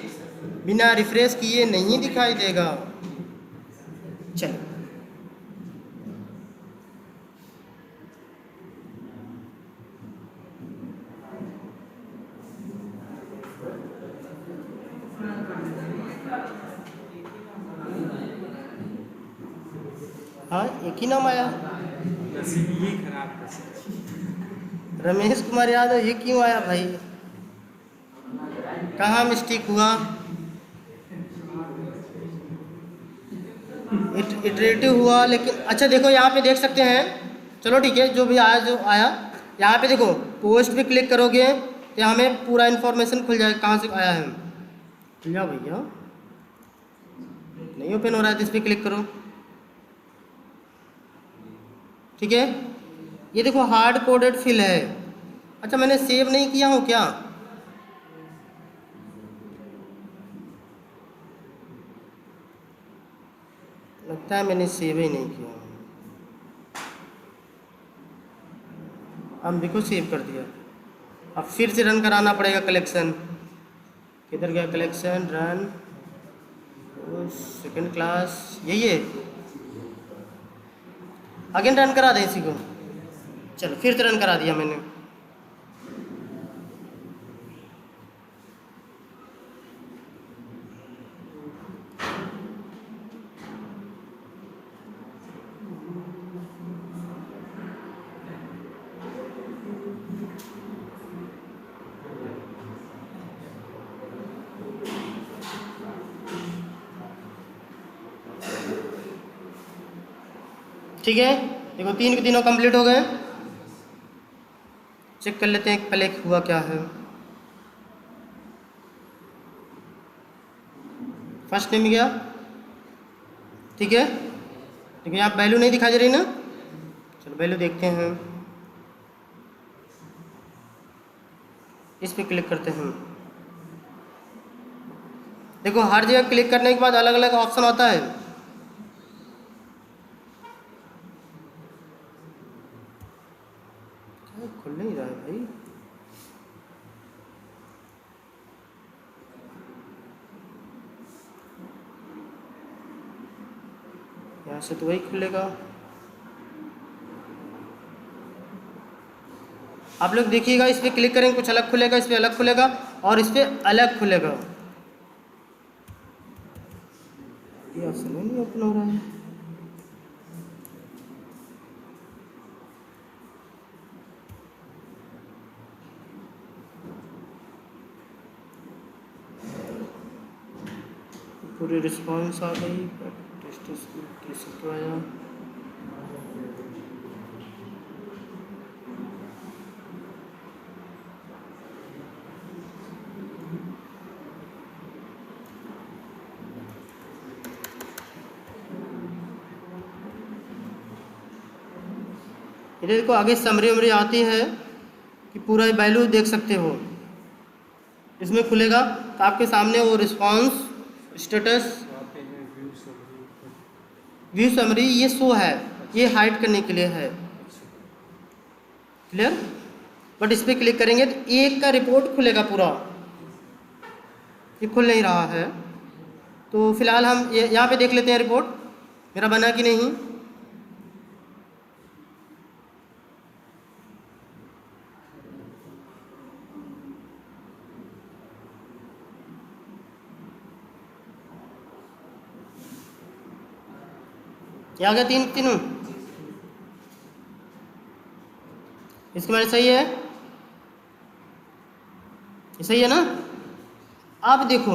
बिना रिफ्रेश किए नहीं दिखाई देगा। चलो हाँ, एक ही नाम आया, ये खराब। रमेश कुमार यादव। ये क्यों आया भाई? कहाँ मिस्टेक हुआ? इटरेटिव हुआ, लेकिन अच्छा देखो यहाँ पे देख सकते हैं। चलो ठीक है, जो भी आया जो आया। यहाँ पे देखो पोस्ट पे क्लिक करोगे तो हमें पूरा इन्फॉर्मेशन खुल जाएगा, कहाँ से आया है। खुल जाओ भैया, नहीं ओपन हो रहा है तो इस पर क्लिक करो। ठीक है, ये देखो हार्ड कोडेड फिल है। अच्छा मैंने सेव नहीं किया हूँ क्या? लगता है मैंने सेव ही नहीं किया। हम देखो सेव कर दिया। अब फिर से रन कराना पड़ेगा कलेक्शन। किधर गया कलेक्शन? रन सेकंड क्लास, यही है। अगेन रन करा दें इसी को। चलो फिर से रन करा दिया मैंने। ठीक है, देखो 3 के तीनों कंप्लीट हो गए। चेक कर लेते हैं पहले हुआ क्या है। फर्स्ट नेम गया, ठीक है। देखो यहाँ वैल्यू नहीं दिखाई दे रही ना। चलो वैल्यू देखते हैं, इस पर क्लिक करते हैं। देखो हर जगह क्लिक करने के बाद अलग अलग ऑप्शन आता है। खुल नहीं रहा है भाई। यहाँ से तो वही खुलेगा। आप लोग देखिएगा, इस पर क्लिक करेंगे कुछ अलग खुलेगा, इस पर अलग खुलेगा और इस पर अलग खुलेगा। ये ऑप्शन नहीं ओपन हो रहा है। पूरी रिस्पॉन्स आ गई, टेस्ट कैसे आया। ये देखो आगे समरी वमरी आती है कि पूरा वैल्यू देख सकते हो। इसमें खुलेगा तो आपके सामने वो रिस्पांस स्टेटस वहाँ पे है व्यू समरी। व्यू समरी ये शो है, ये हाइड करने के लिए है। क्लियर? बट इस पर क्लिक करेंगे तो एक का रिपोर्ट खुलेगा पूरा, ये खुल नहीं रहा है। तो फिलहाल हम यहाँ पे देख लेते हैं रिपोर्ट मेरा बना कि नहीं। ये आ गया तीनों। इसके बारे सही है, ये सही है ना। अब देखो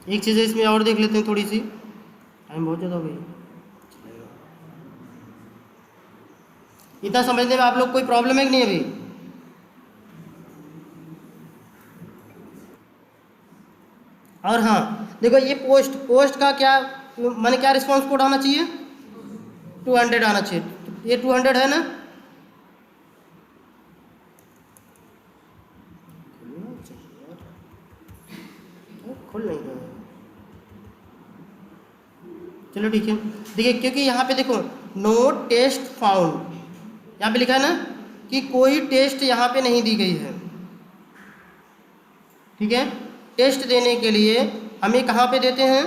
एक चीज़ है इसमें और देख लेते हैं थोड़ी सी, टाइम बहुत ज़्यादा हो गई। इतना समझने में आप लोग कोई प्रॉब्लम है कि नहीं अभी? और हाँ देखो ये पोस्ट का क्या माने क्या रिस्पांस कोड आना चाहिए? 200 आना चाहिए। ये 200 है ना। खुल नहीं रहा है। चलो ठीक है, देखिए क्योंकि यहाँ पे देखो नो टेस्ट फाउंड, यहाँ पे लिखा है ना कि कोई टेस्ट यहाँ पे नहीं दी गई है। ठीक है, टेस्ट देने के लिए हमें कहाँ पे देते हैं,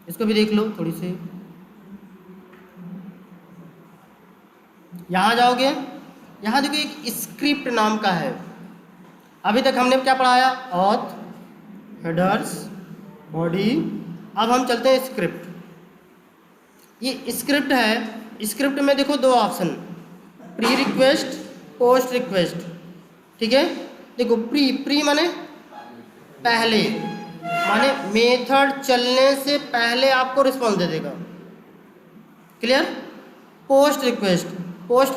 इसको भी देख लो थोड़ी सी। यहाँ जाओगे, यहाँ देखो एक स्क्रिप्ट नाम का है। अभी तक हमने क्या पढ़ाया? Auth, headers, body. अब हम चलते हैं स्क्रिप्ट। ये स्क्रिप्ट है, स्क्रिप्ट में देखो दो option, pre request, post request. ठीक है, देखो प्री माने पहले, माने मेथड चलने से पहले आपको रिस्पॉन्स दे देगा। क्लियर? पोस्ट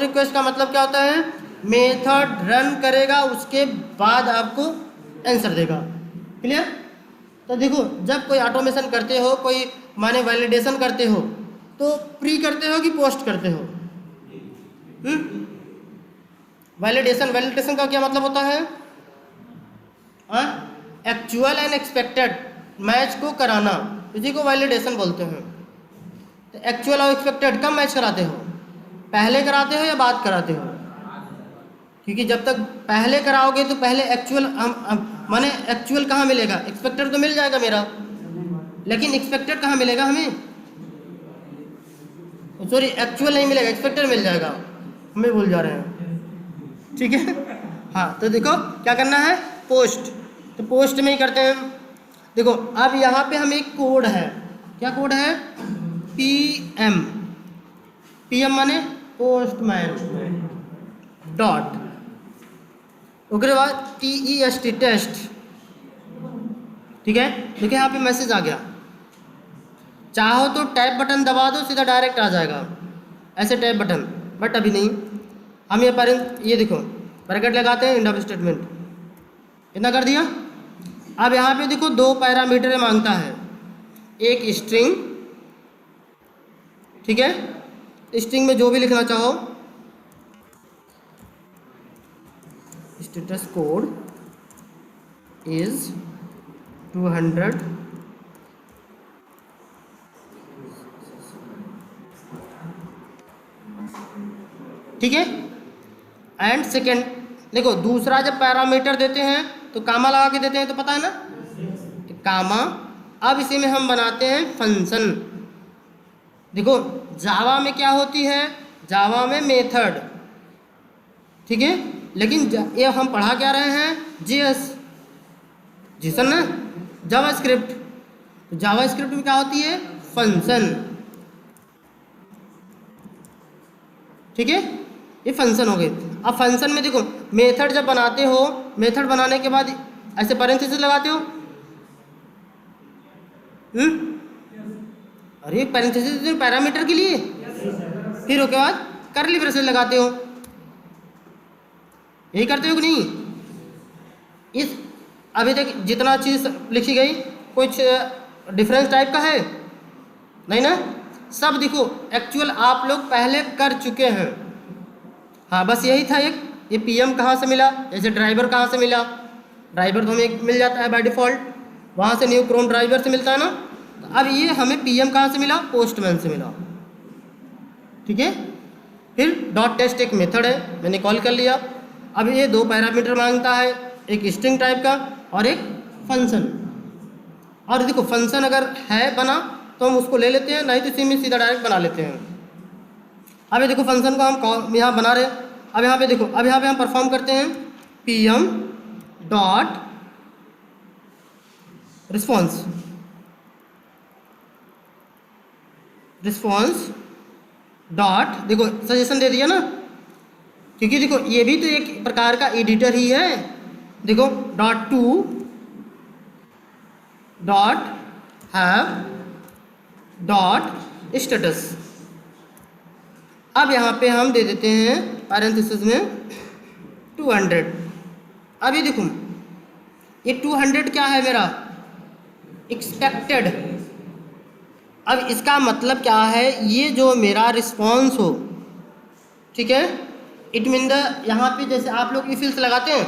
रिक्वेस्ट का मतलब क्या होता है? मेथड रन करेगा उसके बाद आपको आंसर देगा। क्लियर? तो देखो जब कोई ऑटोमेशन करते हो, कोई माने वैलिडेशन करते हो, तो प्री करते हो कि पोस्ट करते हो? वैलिडेशन का क्या मतलब होता है? एक्चुअल एंड एक्सपेक्टेड मैच को कराना, इसी को वैलिडेशन बोलते हैं। तो एक्चुअल और एक्सपेक्टेड कब मैच कराते हो? पहले कराते हो या बाद कराते हो? क्योंकि जब तक पहले कराओगे तो पहले एक्चुअल माने एक्चुअल कहाँ मिलेगा? एक्सपेक्टेड तो मिल जाएगा मेरा, लेकिन एक्सपेक्टेड कहाँ मिलेगा हमें? सॉरी, एक्चुअल नहीं मिलेगा, एक्सपेक्टेड मिल जाएगा। हमें भूल जा रहे हैं। ठीक है, हाँ तो देखो क्या करना है, पोस्ट। तो पोस्ट में ही करते हैं। देखो अब यहाँ पे हमें एक कोड है, क्या कोड है? पीएम माने पोस्टमैन डॉट, उसके बाद TEST टेस्ट। ठीक है, देखिए यहाँ पे मैसेज आ गया। चाहो तो टैब बटन दबा दो, सीधा डायरेक्ट आ जाएगा, ऐसे टैब बटन, बट अभी नहीं। हम ये देखो ब्रैकेट लगाते हैं, एंड ऑफ स्टेटमेंट, इतना कर दिया। अब यहाँ पे देखो दो पैरामीटर मांगता है, एक स्ट्रिंग। ठीक है, स्ट्रिंग में जो भी लिखना चाहो, स्टेटस कोड इज 200। ठीक है, एंड सेकेंड देखो दूसरा जब पैरामीटर देते हैं तो कामा लगा के देते हैं, तो पता है ना, तो कामा। अब इसी में हम बनाते हैं फंक्शन। देखो जावा में क्या होती है? जावा में मेथड। ठीक है, लेकिन ये हम पढ़ा क्या रहे हैं? जीएस ना, जावा स्क्रिप्ट। तो जावा स्क्रिप्ट में क्या होती है? फंक्शन। ठीक है, ये फंक्शन हो गए। अब फंक्शन में देखो मेथड जब बनाते हो, मेथड बनाने के बाद ऐसे पैरेंथेसिस लगाते हो। अरे पैरेंथेसिस पैरामीटर के लिए, फिर उसके बाद कर्ली ब्रेसेस लगाते हो। यही करते हो कि नहीं? इस अभी तक जितना चीज़ लिखी गई कुछ डिफरेंस टाइप का है नहीं ना? सब देखो एक्चुअल आप लोग पहले कर चुके हैं। हाँ बस यही था एक, ये पीएम कहाँ से मिला, जैसे ड्राइवर कहाँ से मिला, ड्राइवर तो हमें मिल जाता है बाय डिफ़ॉल्ट, वहाँ से न्यू क्रोम ड्राइवर से मिलता है ना। तो अब ये हमें पीएम कहाँ से मिला, पोस्टमैन से मिला, ठीक है। फिर डॉट टेस्ट एक मेथड है, मैंने कॉल कर लिया। अब ये दो पैरामीटर मांगता है, एक स्ट्रिंग टाइप का और एक फंक्शन। और देखो फंक्शन अगर है बना तो हम उसको ले लेते हैं, नहीं तो इसी में सीधा डायरेक्ट बना लेते हैं। अब ये देखो फंक्शन को हम यहाँ बना रहे हैं। अब यहाँ पे देखो, अब यहाँ पे हम परफॉर्म करते हैं PM dot response, response dot, देखो सजेशन दे दिया ना, क्योंकि देखो ये भी तो एक प्रकार का एडिटर ही है। देखो dot to dot have dot status. अब यहाँ पे हम दे देते हैं पैरेंथेसिस में 200। अब ये देखो ये 200 क्या है मेरा, एक्सपेक्टेड। अब इसका मतलब क्या है, ये जो मेरा रिस्पॉन्स हो, ठीक है, इट मीन द, यहाँ पे जैसे आप लोग इफ एल्स लगाते हैं,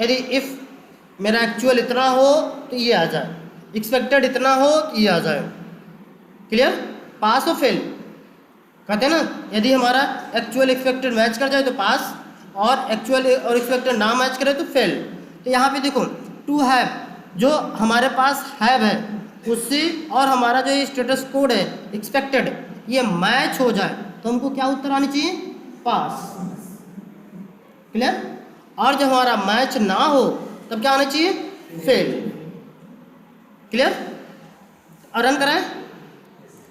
यदि इफ़ मेरा एक्चुअल इतना हो तो ये आ जाए, एक्सपेक्टेड इतना हो तो ये आ जाए। क्लियर, पास और फेल कहते हैं ना, यदि हमारा एक्चुअल एक्सपेक्टेड मैच कर जाए तो पास, और एक्चुअल और एक्सपेक्टेड ना मैच करे तो फेल। तो यहाँ पे देखो टू हैव, जो हमारे पास हैव है उससे और हमारा जो ये स्टेटस कोड है एक्सपेक्टेड, ये मैच हो जाए तो हमको क्या उत्तर आनी चाहिए, पास। क्लियर, और जब हमारा मैच ना हो तब क्या आना चाहिए, फेल। क्लियर, और रन कराएं।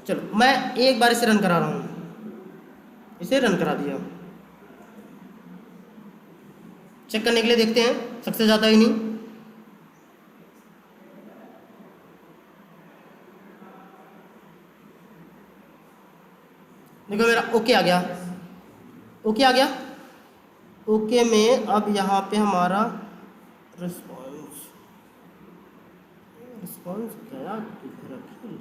चलो मैं एक बार इसे रन करा रहा हूँ, इसे रन करा दिया, चेक करने के लिए देखते हैं सक्सेस आता ही नहीं। देखो मेरा ओके आ गया, ओके आ गया। ओके में अब यहाँ पे हमारा रिस्पॉन्स, रिस्पॉन्स गया किधर रखी,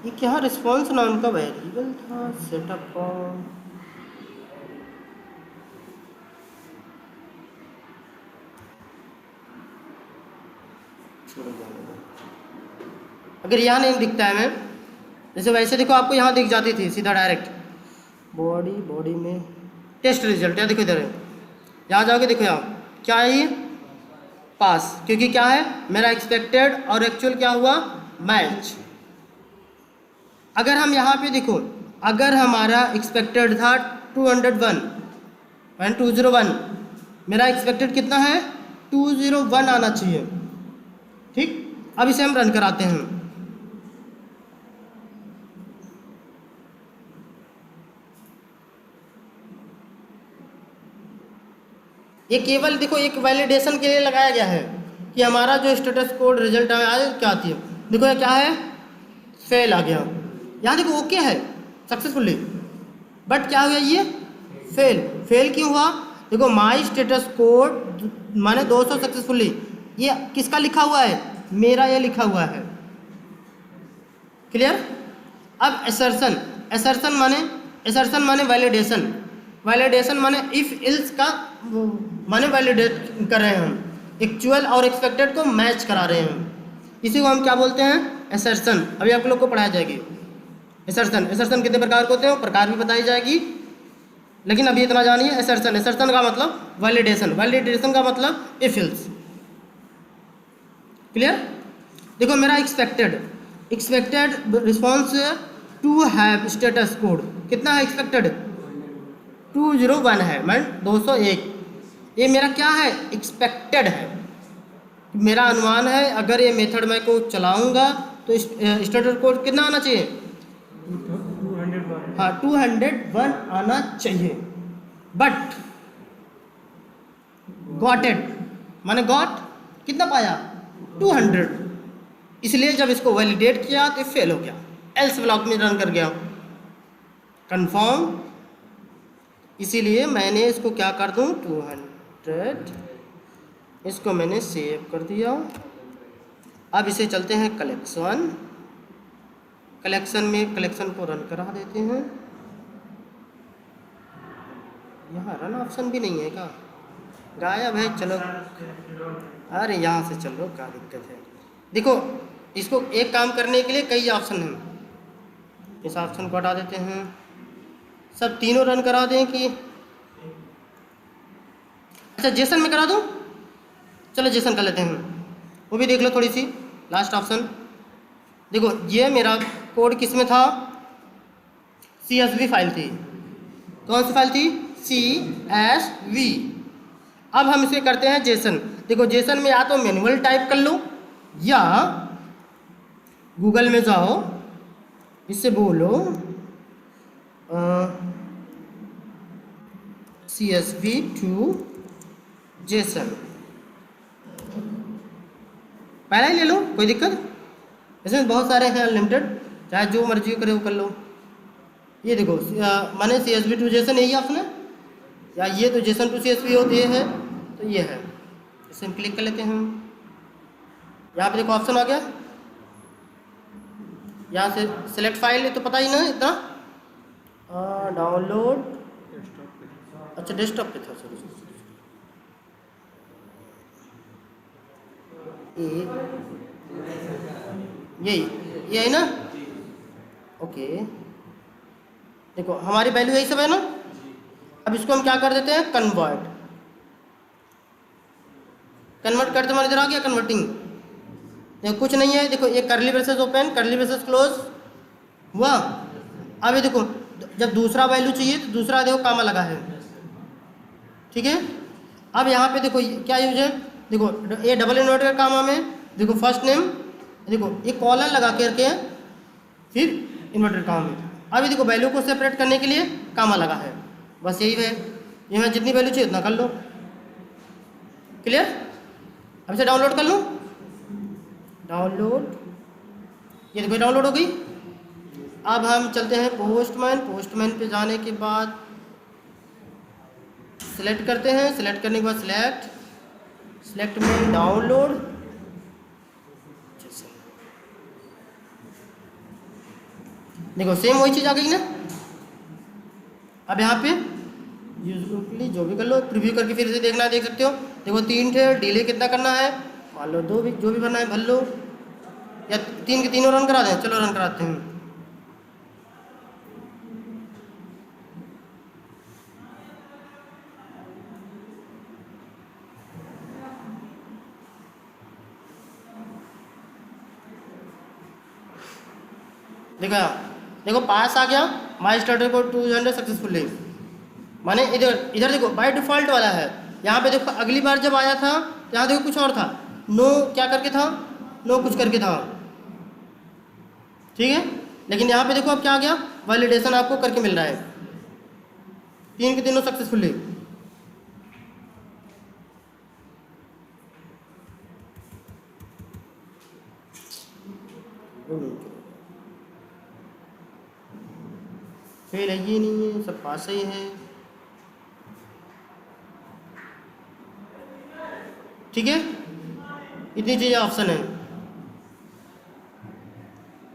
ये क्या रिस्पॉन्स नाम का वेरिएबल था, सेटअप अगर यहाँ नहीं दिखता है, मैं जैसे वैसे देखो आपको यहाँ दिख जाती थी सीधा डायरेक्ट बॉडी, बॉडी में टेस्ट रिजल्ट, या देखो इधर है, यहाँ जाओगे देखो यहाँ क्या है, ये पास, क्योंकि क्या है मेरा एक्सपेक्टेड और एक्चुअल क्या हुआ, मैच। अगर हम यहाँ पे देखो, अगर हमारा एक्सपेक्टेड था 201, मेरा एक्सपेक्टेड कितना है 201 आना चाहिए, ठीक। अब इसे हम रन कराते हैं, ये केवल देखो एक वैलिडेशन के लिए लगाया गया है कि हमारा जो स्टेटस कोड रिजल्ट में आए क्या आती है। देखो ये क्या है, फेल आ गया। यहाँ देखो ओके है सक्सेसफुली, बट क्या हुआ, ये फेल। फेल क्यों हुआ, देखो माई स्टेटस कोड माने 200 सक्सेसफुली, ये किसका लिखा हुआ है, मेरा ये लिखा हुआ है। क्लियर। अब एसर्शन, एसर्शन माने वैलिडेशन, वैलिडेशन माने इफ इल्स का माने वैलिडेट कर रहे हैं हम, एक्चुअल और एक्सपेक्टेड को मैच करा रहे हैं, इसी को हम क्या बोलते हैं, एसर्शन। अभी आप लोग को पढ़ाई जाएगी एसर्शन। एसर्शन कितने प्रकार के होते हैं, प्रकार भी बताई जाएगी, लेकिन अभी इतना जानिए एसर्शन। एसर्शन का मतलब वैलिडेशन, वैलिडेशन का मतलब इफ इल्स। क्लियर। देखो मेरा expected response to have status code कितना है, एक्सपेक्टेड 201 है, मैं 201, ये मेरा क्या है, एक्सपेक्टेड है। मेरा अनुमान है अगर ये मेथड मैं को चलाऊंगा तो स्टेटस कोड कितना आना चाहिए, 201। हाँ 201 आना चाहिए, बट गॉट इट माने गॉट कितना पाया 200, इसलिए जब इसको वैलिडेट किया तो फेल हो गया। एल्स ब्लॉक में रन कर गया, कन्फर्म। इसीलिए मैंने इसको क्या कर दूँ 200, इसको मैंने सेव कर दिया। अब इसे चलते हैं कलेक्शन, कलेक्शन में कलेक्शन को रन करा देते हैं। यहाँ रन ऑप्शन भी नहीं है क्या, गायब है। चलो अरे यहाँ से चलो, क्या दिक्कत है। देखो इसको एक काम करने के लिए कई ऑप्शन हैं, इस ऑप्शन को हटा देते हैं, सब तीनों रन करा दें कि अच्छा जेसन में करा दूँ। चलो जेसन कर लेते हैं, वो भी देख लो थोड़ी सी। लास्ट ऑप्शन देखो, ये मेरा कोड किस में था, CSV फाइल थी। कौन सी फाइल थी, CSV। अब हम इसे करते हैं जेसन। देखो जेसन में या तो मैनुअल टाइप कर लो या गूगल में जाओ, इससे बोलो CSV to जेसन, पहला ही ले लो, कोई दिक्कत। इसमें बहुत सारे हैं अनलिमिटेड, चाहे जो मर्जी करे वो कर लो। ये देखो माने CSV टू जेसन यही ऑप्शन है, या ये तो जेसन टू CSV होती है, तो ये है। इसे हम क्लिक कर लेते हैं। यहाँ पे देखो ऑप्शन आ गया, यहाँ से सेलेक्ट फाइल तो पता ही ना इतना, डाउनलोड, अच्छा डेस्कटॉप पे था, सॉरी यही है ना, ओके। देखो हमारी वैल्यू यही सब है ना। अब इसको हम क्या कर देते हैं, कन्वर्ट करते हमारे इधर आ गया कन्वर्टिंग। देखो कुछ नहीं है, देखो ये करली ब्रेसेस ओपन, करली ब्रेसेस क्लोज हुआ। अब ये देखो जब दूसरा वैल्यू चाहिए तो दूसरा देखो कामा लगा है, ठीक है। अब यहाँ पे देखो क्या यूज है, देखो ये डबल इन्वर्टर कामा में देखो फर्स्ट नेम, देखो ये कॉलन लगा करके फिर इन्वर्टर कामा में। अभी देखो वैल्यू को सेपरेट करने के लिए कामा लगा है, बस यही है। यहाँ जितनी वैल्यू चाहिए उतना कर लो, क्लियर। अब इसे डाउनलोड कर लो, डाउनलोड, ये देखो डाउनलोड हो गई। अब हम चलते हैं पोस्टमैन, पोस्टमैन पे जाने के बाद सिलेक्ट करते हैं, सिलेक्ट करने के बाद सिलेक्ट में डाउनलोड, देखो सेम वही चीज़ आ गई ना। अब यहाँ पे यूजली जो भी कर लो, प्रीव्यू करके फिर से देखना है, देख सकते हो। देखो 3 थे, डिले कितना करना है, मान लो 2 भी, जो भी भरना है भर लो, या 3 के तीनों रन करा दें। चलो रन कराते हैं। देखा, देखो पास आ गया, माई स्टार्टर को 200 सक्सेसफुली। माने इधर देखो बाय डिफ़ॉल्ट वाला है। यहाँ पे देखो अगली बार जब आया था यहाँ देखो कुछ और था, नो क्या करके था, नो कुछ करके था, ठीक है। लेकिन यहाँ पे देखो अब क्या आ गया, वैलिडेशन आपको करके मिल रहा है, 3 के तीनों सक्सेसफुली। फेल है ये नहीं है, सब पास ही है, ठीक है। इतनी चीज़ें ऑप्शन है।